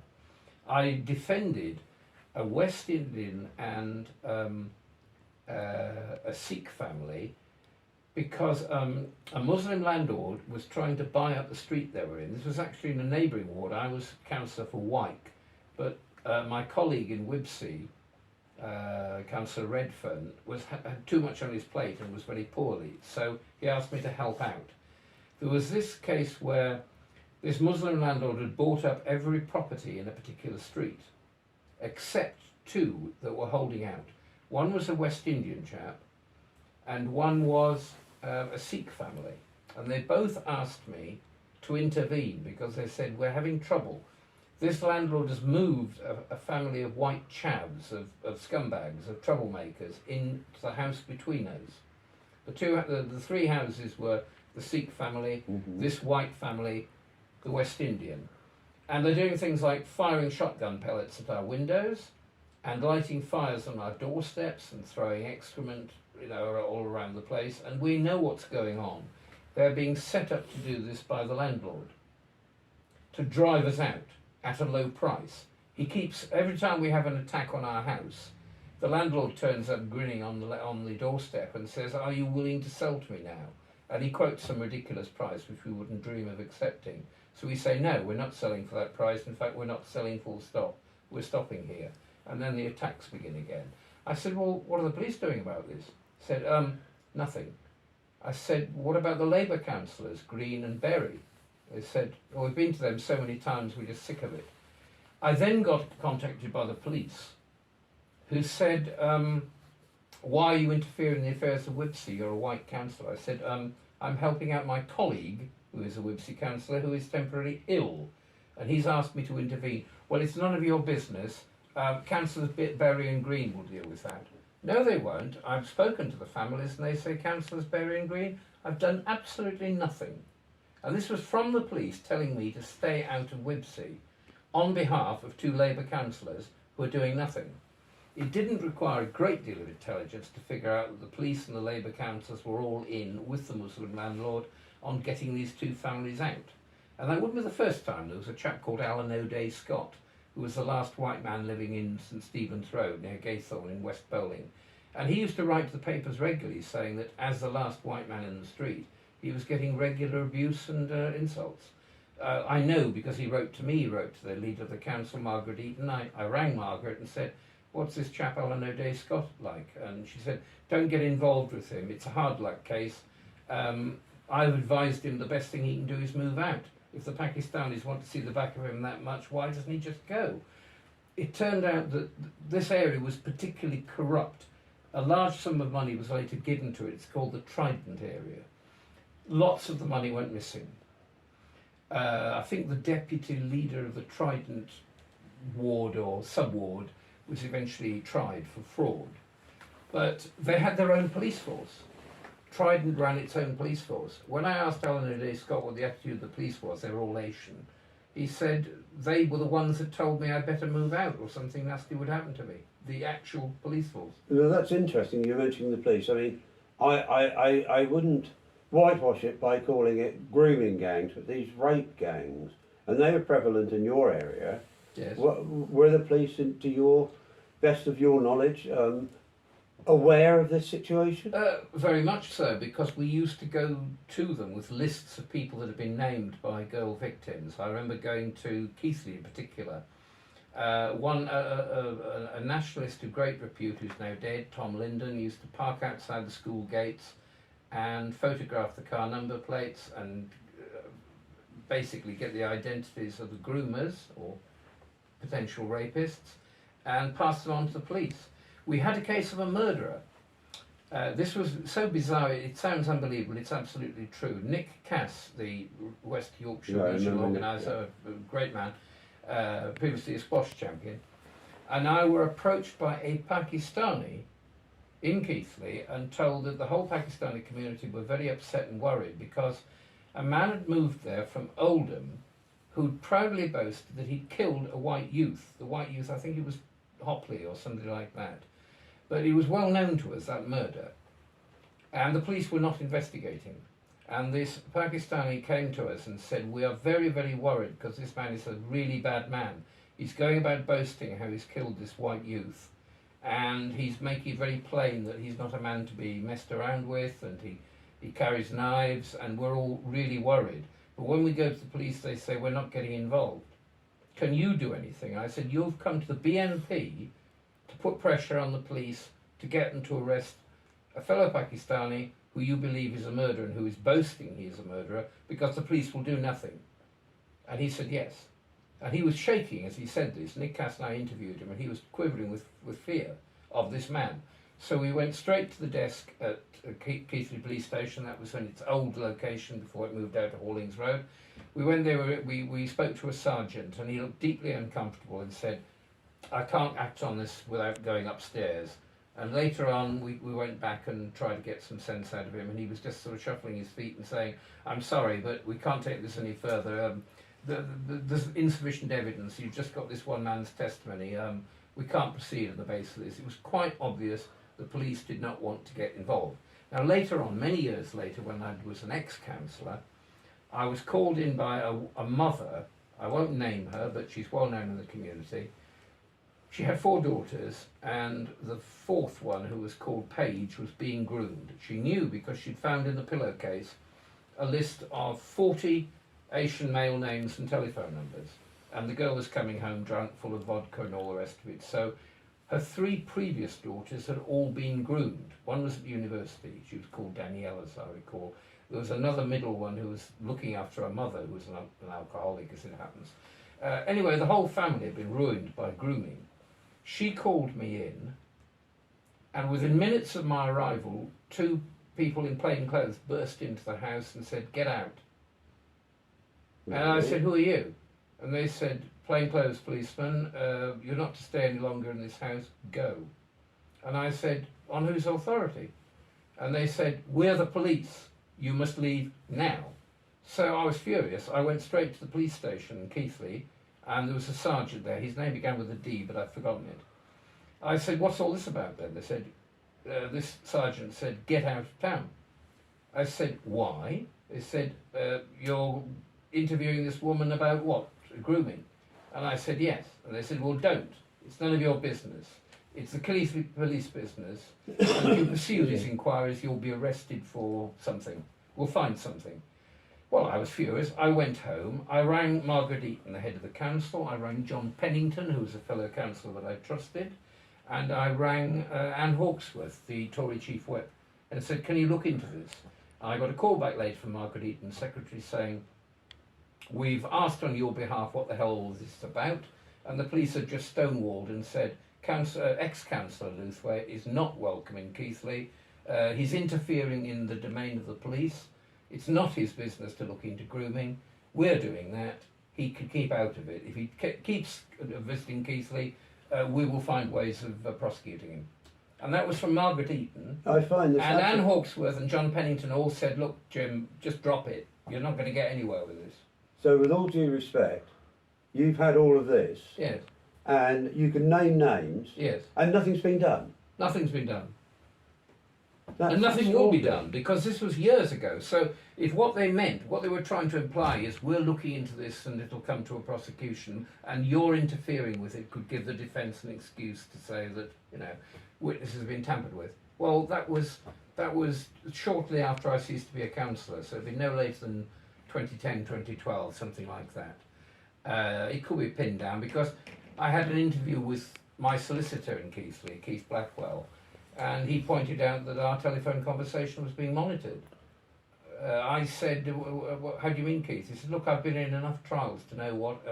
I defended a West Indian and a Sikh family because a Muslim landlord was trying to buy up the street they were in. This was actually in a neighbouring ward. I was councillor for Wyke, but my colleague in Wibsey, Councillor Redfern, had too much on his plate and was very poorly, so he asked me to help out. There was this case where this Muslim landlord had bought up every property in a particular street, except two that were holding out. One was a West Indian chap, and one was a Sikh family. And they both asked me to intervene because they said, we're having trouble. This landlord has moved a family of white chavs, of scumbags, of troublemakers, into the house between us. The three houses were the Sikh family, this white family, the West Indian. And they're doing things like firing shotgun pellets at our windows and lighting fires on our doorsteps and throwing excrement, all around the place. And we know what's going on. They're being set up to do this by the landlord, to drive us out at a low price. He keeps, every time we have an attack on our house, the landlord turns up grinning on the doorstep and says, are you willing to sell to me now? And he quotes some ridiculous price which we wouldn't dream of accepting. So we say, no, we're not selling for that price. In fact, we're not selling full stop. We're stopping here. And then the attacks begin again. I said, well, what are the police doing about this? He said, nothing. I said, what about the Labour councillors, Green and Berry? They said, well, we've been to them so many times, we're just sick of it. I then got contacted by the police, who said, why are you interfering in the affairs of Wibsey? You're a white councillor. I said, I'm helping out my colleague, who is a Wibsey councillor, who is temporarily ill, and he's asked me to intervene. Well, it's none of your business. Councillors Berry and Green will deal with that. No, they won't. I've spoken to the families, and they say, Councillors Berry and Green, I've done absolutely nothing. And this was from the police telling me to stay out of Wibsey on behalf of two Labour councillors who are doing nothing. It didn't require a great deal of intelligence to figure out that the police and the Labour councillors were all in with the Muslim landlord on getting these two families out. And that wouldn't be the first time. There was a chap called Alan O'Day Scott, who was the last white man living in St Stephen's Road near Gaythorne in West Bowling. And he used to write to the papers regularly saying that as the last white man in the street, he was getting regular abuse and insults. I know because he wrote to me, he wrote to the leader of the council, Margaret Eaton. I rang Margaret and said, what's this chap Alan O'Day Scott like? And she said, don't get involved with him. It's a hard luck case. I've advised him the best thing he can do is move out. If the Pakistanis want to see the back of him that much, why doesn't he just go? It turned out that this area was particularly corrupt. A large sum of money was later given to it. It's called the Trident area. Lots of the money went missing. I think the deputy leader of the Trident ward or sub-ward was eventually tried for fraud. But they had their own police force. Trident ran its own police force. When I asked Alan O'Day Scott what the attitude of the police was, they were all Asian, he said they were the ones that told me I'd better move out or something nasty would happen to me. The actual police force. Well, that's interesting, you're mentioning the police. I mean, I wouldn't whitewash it by calling it grooming gangs, but these rape gangs, and they were prevalent in your area. Yes. Were the police, to your best of your knowledge, aware of this situation? Very much so, because we used to go to them with lists of people that had been named by girl victims. I remember going to Keighley in particular. A nationalist of great repute who's now dead, Tom Linden, used to park outside the school gates and photograph the car number plates and basically get the identities of the groomers or potential rapists and pass them on to the police. We had a case of a murderer. This was so bizarre, it sounds unbelievable, it's absolutely true. Nick Cass, the West Yorkshire regional organiser, a great man, previously a squash champion, and I were approached by a Pakistani in Keighley and told that the whole Pakistani community were very upset and worried because a man had moved there from Oldham who'd proudly boasted that he'd killed a white youth. The white youth, I think it was Hopley or something like that. But it was well known to us, that murder. And the police were not investigating. And this Pakistani came to us and said, we are very, very worried because this man is a really bad man. He's going about boasting how he's killed this white youth. And he's making it very plain that he's not a man to be messed around with, and he carries knives, and we're all really worried. But when we go to the police, they say, we're not getting involved. Can you do anything? I said, you've come to the BNP to put pressure on the police to get them to arrest a fellow Pakistani who you believe is a murderer and who is boasting he is a murderer, because the police will do nothing. And he said yes. And he was shaking as he said this. Nick Cass and I interviewed him, and he was quivering with fear of this man. So we went straight to the desk at Keighley Police Station. That was in its old location before it moved out to Hallings Road. We went there, we spoke to a sergeant, and he looked deeply uncomfortable and said, I can't act on this without going upstairs. And later on, we went back and tried to get some sense out of him, and he was just sort of shuffling his feet and saying, I'm sorry, but we can't take this any further. There's insufficient evidence. You've just got this one man's testimony. We can't proceed on the basis of this. It was quite obvious the police did not want to get involved. Now later on, many years later, when I was an ex-councillor, I was called in by a mother. I won't name her, but she's well known in the community. She had 4 daughters, and the 4th one, who was called Paige, was being groomed. She knew because she'd found in the pillowcase a list of 40 Asian male names and telephone numbers. And the girl was coming home drunk, full of vodka and all the rest of it. So her 3 previous daughters had all been groomed. One was at university. She was called Danielle, as I recall. There was another middle one who was looking after her mother, who was an alcoholic, as it happens. Anyway, the whole family had been ruined by grooming. She called me in, and within minutes of my arrival, 2 people in plain clothes burst into the house and said, get out. Really? And I said, who are you? And they said, plainclothes policeman, you're not to stay any longer in this house, go. And I said, on whose authority? And they said, we're the police, you must leave now. So I was furious. I went straight to the police station in Keighley, and there was a sergeant there. His name began with a D, but I've forgotten it. I said, what's all this about then? They said, this sergeant said, get out of town. I said, why? They said, you're interviewing this woman about what? Grooming. And I said, yes. And they said, well, don't. It's none of your business. It's the Keighley police business. And if you pursue these inquiries, you'll be arrested for something. We'll find something. Well, I was furious. I went home. I rang Margaret Eaton, the head of the council. I rang John Pennington, who was a fellow councillor that I trusted. And I rang Anne Hawksworth, the Tory chief whip, and said, can you look into this? And I got a call back later from Margaret Eaton's secretary saying, we've asked on your behalf what the hell all this is about, and the police have just stonewalled and said, ex-Councillor Lewthwaite is not welcome in Keighley. He's interfering in the domain of the police. It's not his business to look into grooming. We're doing that. He can keep out of it. If he keeps visiting Keighley, we will find ways of prosecuting him. And that was from Margaret Eaton. I find this and Anne Hawkesworth and John Pennington all said, look, Jim, just drop it. You're not going to get anywhere with this. So with all due respect, you've had all of this. Yes. And you can name names. Yes. And nothing's been done. Nothing's been done. That's and nothing will be done, because this was years ago. So if what they meant, what they were trying to imply is we're looking into this and it'll come to a prosecution and you're interfering with it could give the defence an excuse to say that, you know, witnesses have been tampered with. Well, that was shortly after I ceased to be a councillor, so it'd be no later than 2010, 2012, something like that. It could be pinned down because I had an interview with my solicitor in Keighley, Keith Blackwell, and he pointed out that our telephone conversation was being monitored. I said, how do you mean, Keith? He said, look, I've been in enough trials to know what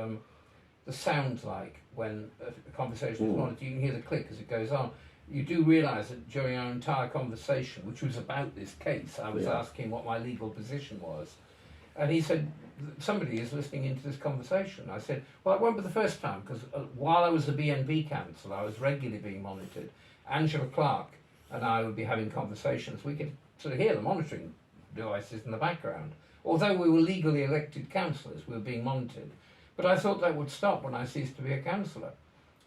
the sound's like when a conversation is monitored. You can hear the click as it goes on. You do realise that during our entire conversation, which was about this case, I was asking what my legal position was. And he said, somebody is listening into this conversation. I said, well, it won't be the first time, because while I was the BNP councillor, I was regularly being monitored. Angela Clark and I would be having conversations. We could sort of hear the monitoring devices in the background. Although we were legally elected councillors, we were being monitored. But I thought that would stop when I ceased to be a councillor.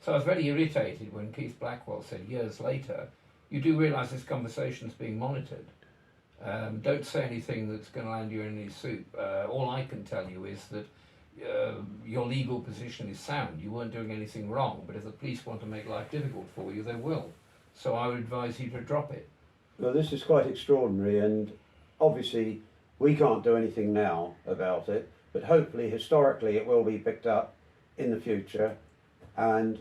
So I was very irritated when Keith Blackwell said years later, you do realise this conversation's being monitored. Don't say anything that's going to land you in any soup. All I can tell you is that your legal position is sound. You weren't doing anything wrong, but if the police want to make life difficult for you, they will. So I would advise you to drop it. Well, this is quite extraordinary, and obviously we can't do anything now about it, but hopefully historically it will be picked up in the future, and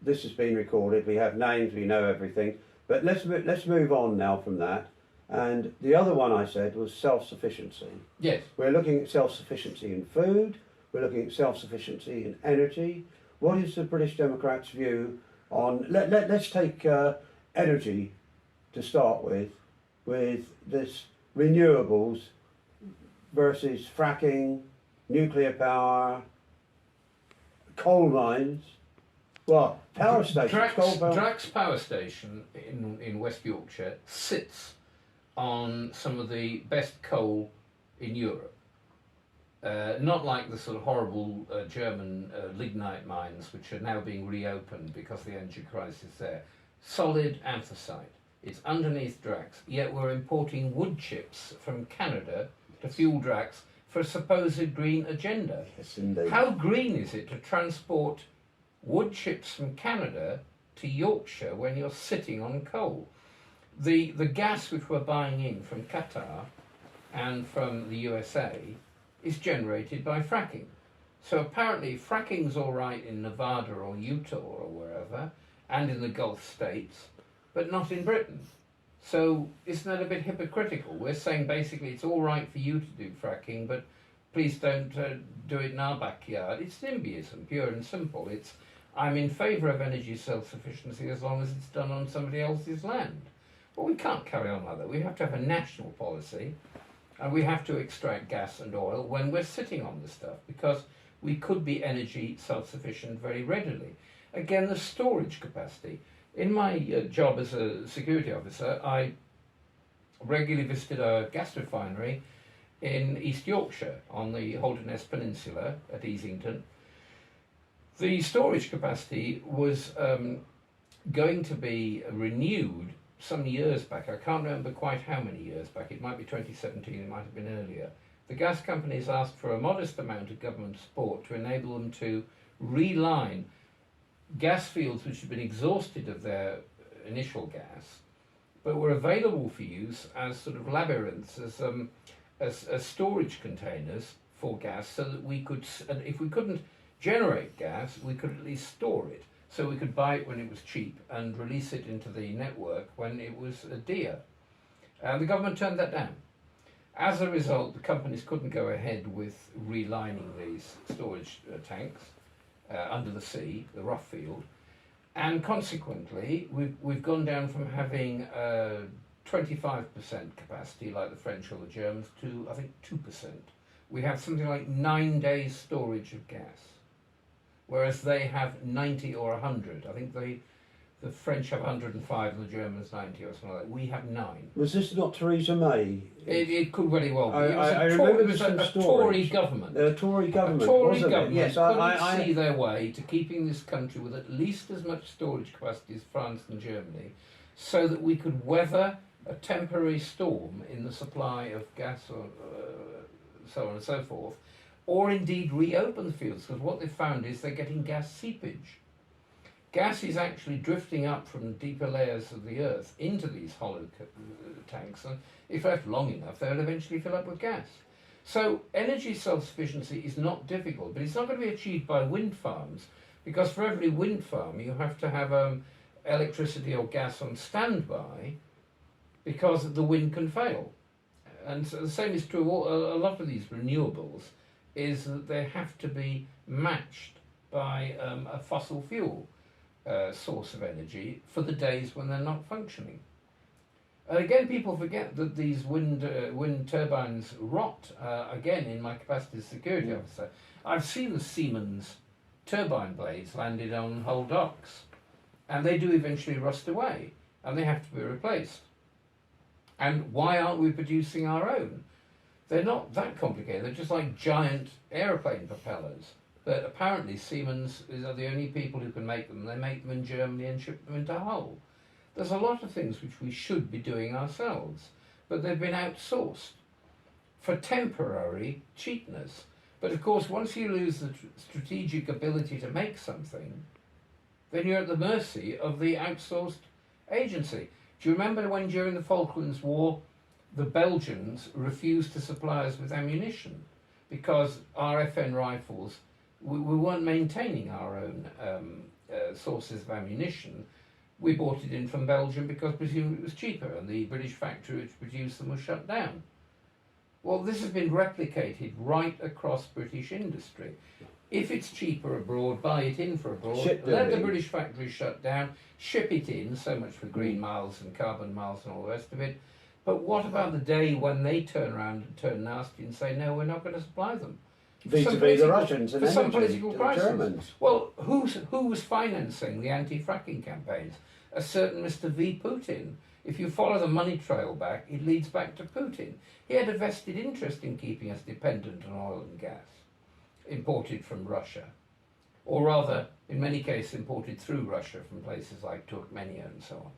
this has been recorded. We have names, we know everything, but let's move on now from that. And the other one I said was self-sufficiency. Yes. We're looking at self-sufficiency in food, we're looking at self-sufficiency in energy. What is the British Democrats' view on, let's take energy to start with this renewables versus fracking, nuclear power, coal mines, well, power stations. Drax Power Station in West Yorkshire sits on some of the best coal in Europe. Not like the sort of horrible German lignite mines, which are now being reopened because of the energy crisis there. Solid anthracite. It's underneath Drax, yet we're importing wood chips from Canada to fuel Drax for a supposed green agenda. Yes, indeed. How green is it to transport wood chips from Canada to Yorkshire when you're sitting on coal? The gas which we're buying in from Qatar and from the USA is generated by fracking. So apparently fracking's all right in Nevada or Utah or wherever, and in the Gulf states, but not in Britain. So isn't that a bit hypocritical? We're saying basically it's all right for you to do fracking, but please don't do it in our backyard. It's NIMBYism, pure and simple. It's I'm in favour of energy self-sufficiency as long as it's done on somebody else's land. But we can't carry on like that. We have to have a national policy, and we have to extract gas and oil when we're sitting on this stuff, because we could be energy self-sufficient very readily. Again, the storage capacity. In my job as a security officer, I regularly visited a gas refinery in East Yorkshire on the Holderness Peninsula at Easington. The storage capacity was going to be renewed some years back. I can't remember quite how many years back. It might be 2017, it might have been earlier. The gas companies asked for a modest amount of government support to enable them to reline gas fields which had been exhausted of their initial gas, but were available for use as sort of labyrinths, as storage containers for gas, so that we could, and if we couldn't generate gas, we could at least store it. So we could buy it when it was cheap and release it into the network when it was dear. The government turned that down. As a result, the companies couldn't go ahead with relining these storage tanks under the sea, the rough field, and consequently, we've gone down from having 25% capacity, like the French or the Germans, to I think 2%. We have something like 9 days storage of gas, whereas they have 90 or 100. I think the French have 105 and the Germans 90 or something like that. We have 9. Was this not Theresa May? It could very well be. I remember it was a Tory government. A Tory government, A Tory wasn't government it? Yes, couldn't see their way to keeping this country with at least as much storage capacity as France and Germany, so that we could weather a temporary storm in the supply of gas or so on and so forth, or indeed reopen the fields, because what they've found is they're getting gas seepage. Gas is actually drifting up from deeper layers of the earth into these hollow tanks, and if left long enough, they'll eventually fill up with gas. So energy self-sufficiency is not difficult, but it's not going to be achieved by wind farms, because for every wind farm you have to have electricity or gas on standby, because the wind can fail. And so the same is true of a lot of these renewables, is that they have to be matched by a fossil fuel source of energy for the days when they're not functioning. And again, people forget that these wind turbines rot. Again, in my capacity as security officer, I've seen the Siemens turbine blades landed on Hull docks, and they do eventually rust away, and they have to be replaced. And why aren't we producing our own? They're not that complicated. They're just like giant aeroplane propellers. But apparently Siemens are the only people who can make them. They make them in Germany and ship them into Hull. There's a lot of things which we should be doing ourselves, but they've been outsourced for temporary cheapness. But of course, once you lose the strategic ability to make something, then you're at the mercy of the outsourced agency. Do you remember when during the Falklands War, the Belgians refused to supply us with ammunition because RFN rifles, we weren't maintaining our own sources of ammunition. We bought it in from Belgium because presumably it was cheaper, and the British factory which produced them was shut down. Well, this has been replicated right across British industry. If it's cheaper abroad, buy it in for abroad, let the British factory shut down, ship it in, so much for green miles and carbon miles and all the rest of it. But what about the day when they turn around and turn nasty and say, no, we're not going to supply them? Vis-a-vis the Russians and for some political the crisis. Germans. Well, who was financing the anti-fracking campaigns? A certain Mr. V. Putin. If you follow the money trail back, it leads back to Putin. He had a vested interest in keeping us dependent on oil and gas, imported from Russia, or rather, in many cases, imported through Russia from places like Turkmenia and so on.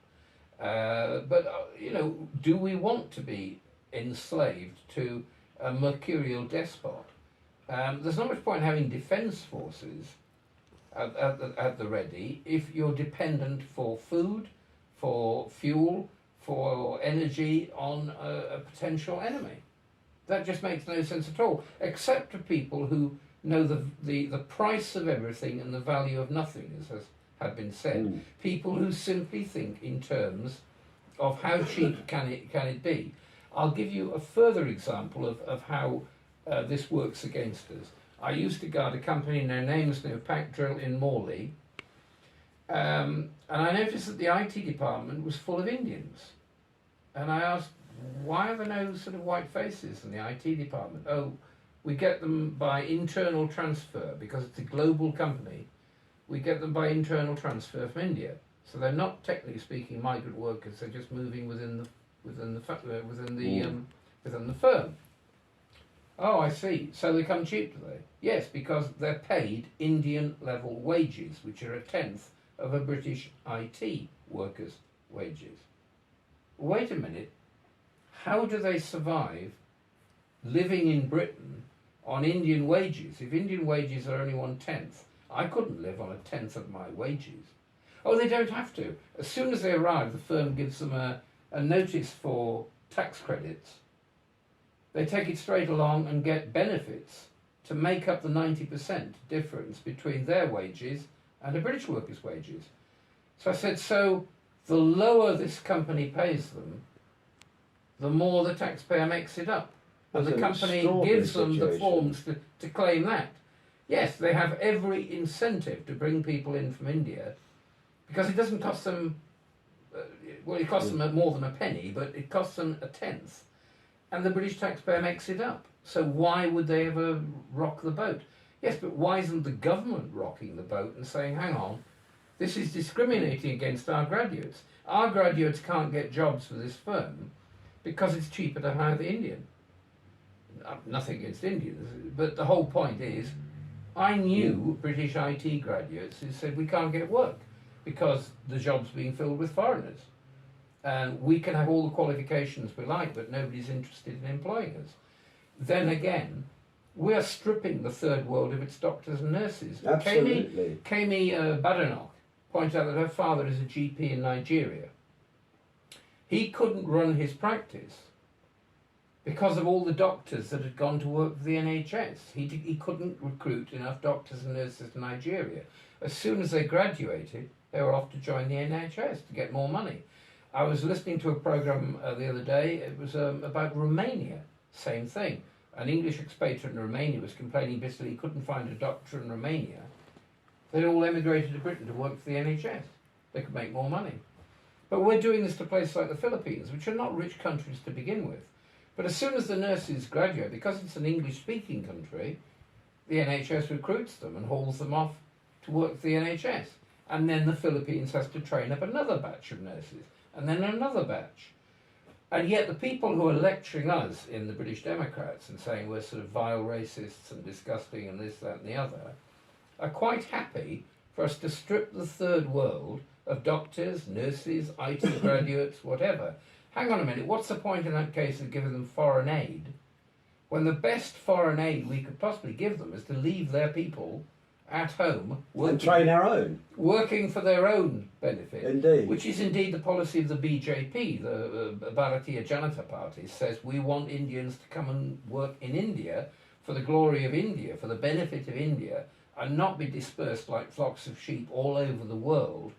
You know, do we want to be enslaved to a mercurial despot? There's not much point having defence forces at the ready if you're dependent for food, for fuel, for energy on a potential enemy. That just makes no sense at all, except to people who know the price of everything and the value of nothing, as had been said. People who simply think in terms of how cheap can it be. I'll give you a further example of how this works against us. I used to guard a company, no names, no pack drill, in Morley, and I noticed that the IT department was full of Indians. And I asked, why are there no sort of white faces in the IT department? Oh, we get them by internal transfer, because it's a global company. We get them by internal transfer from India. So they're not, technically speaking, migrant workers. They're just moving within the firm. Oh, I see. So they come cheap, do they? Yes, because they're paid Indian level wages, which are 1/10 of a British IT worker's wages. Wait a minute. How do they survive living in Britain on Indian wages? If Indian wages are only 1/10, I couldn't live on 1/10 of my wages. Oh, they don't have to. As soon as they arrive, the firm gives them a notice for tax credits. They take it straight along and get benefits to make up the 90% difference between their wages and a British worker's wages. So I said, so the lower this company pays them, the more the taxpayer makes it up. and That's the an company extraordinary gives them the situation. forms to claim that. Yes, they have every incentive to bring people in from India because it doesn't cost them, well, it costs them more than a penny, but it costs them a tenth. And the British taxpayer makes it up. So why would they ever rock the boat? Yes, but why isn't the government rocking the boat and saying, hang on, this is discriminating against our graduates. Our graduates can't get jobs for this firm because it's cheaper to hire the Indian. Nothing against Indians, but the whole point is, I knew British IT graduates who said we can't get work because the job's being filled with foreigners. And we can have all the qualifications we like, but nobody's interested in employing us. Then again, we're stripping the third world of its doctors and nurses. Absolutely. Kami Badenoch pointed out that her father is a GP in Nigeria. He couldn't run his practice because of all the doctors that had gone to work for the NHS. He couldn't recruit enough doctors and nurses in Nigeria. As soon as they graduated, they were off to join the NHS to get more money. I was listening to a programme the other day. It was about Romania. Same thing. An English expatriate in Romania was complaining bitterly he couldn't find a doctor in Romania. They'd all emigrated to Britain to work for the NHS. They could make more money. But we're doing this to places like the Philippines, which are not rich countries to begin with. But as soon as the nurses graduate, because it's an English-speaking country, the NHS recruits them and hauls them off to work for the NHS. And then the Philippines has to train up another batch of nurses, and then another batch. And yet the people who are lecturing us in the British Democrats and saying we're sort of vile racists and disgusting and this, that and the other, are quite happy for us to strip the third world of doctors, nurses, IT graduates, whatever. Hang on a minute, what's the point in that case of giving them foreign aid when the best foreign aid we could possibly give them is to leave their people at home And train our own. working for their own benefit? Indeed. Which is indeed the policy of the BJP, the Bharatiya Janata Party, says we want Indians to come and work in India for the glory of India, for the benefit of India, and not be dispersed like flocks of sheep all over the world,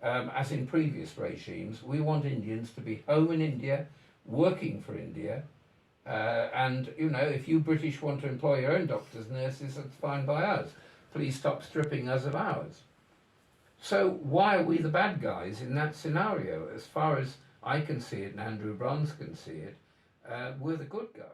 as in previous regimes. We want Indians to be home in India, working for India, and, you know, if you British want to employ your own doctors, nurses, that's fine by us. Please stop stripping us of ours. So why are we the bad guys in that scenario? As far as I can see it and Andrew Brons can see it, we're the good guys.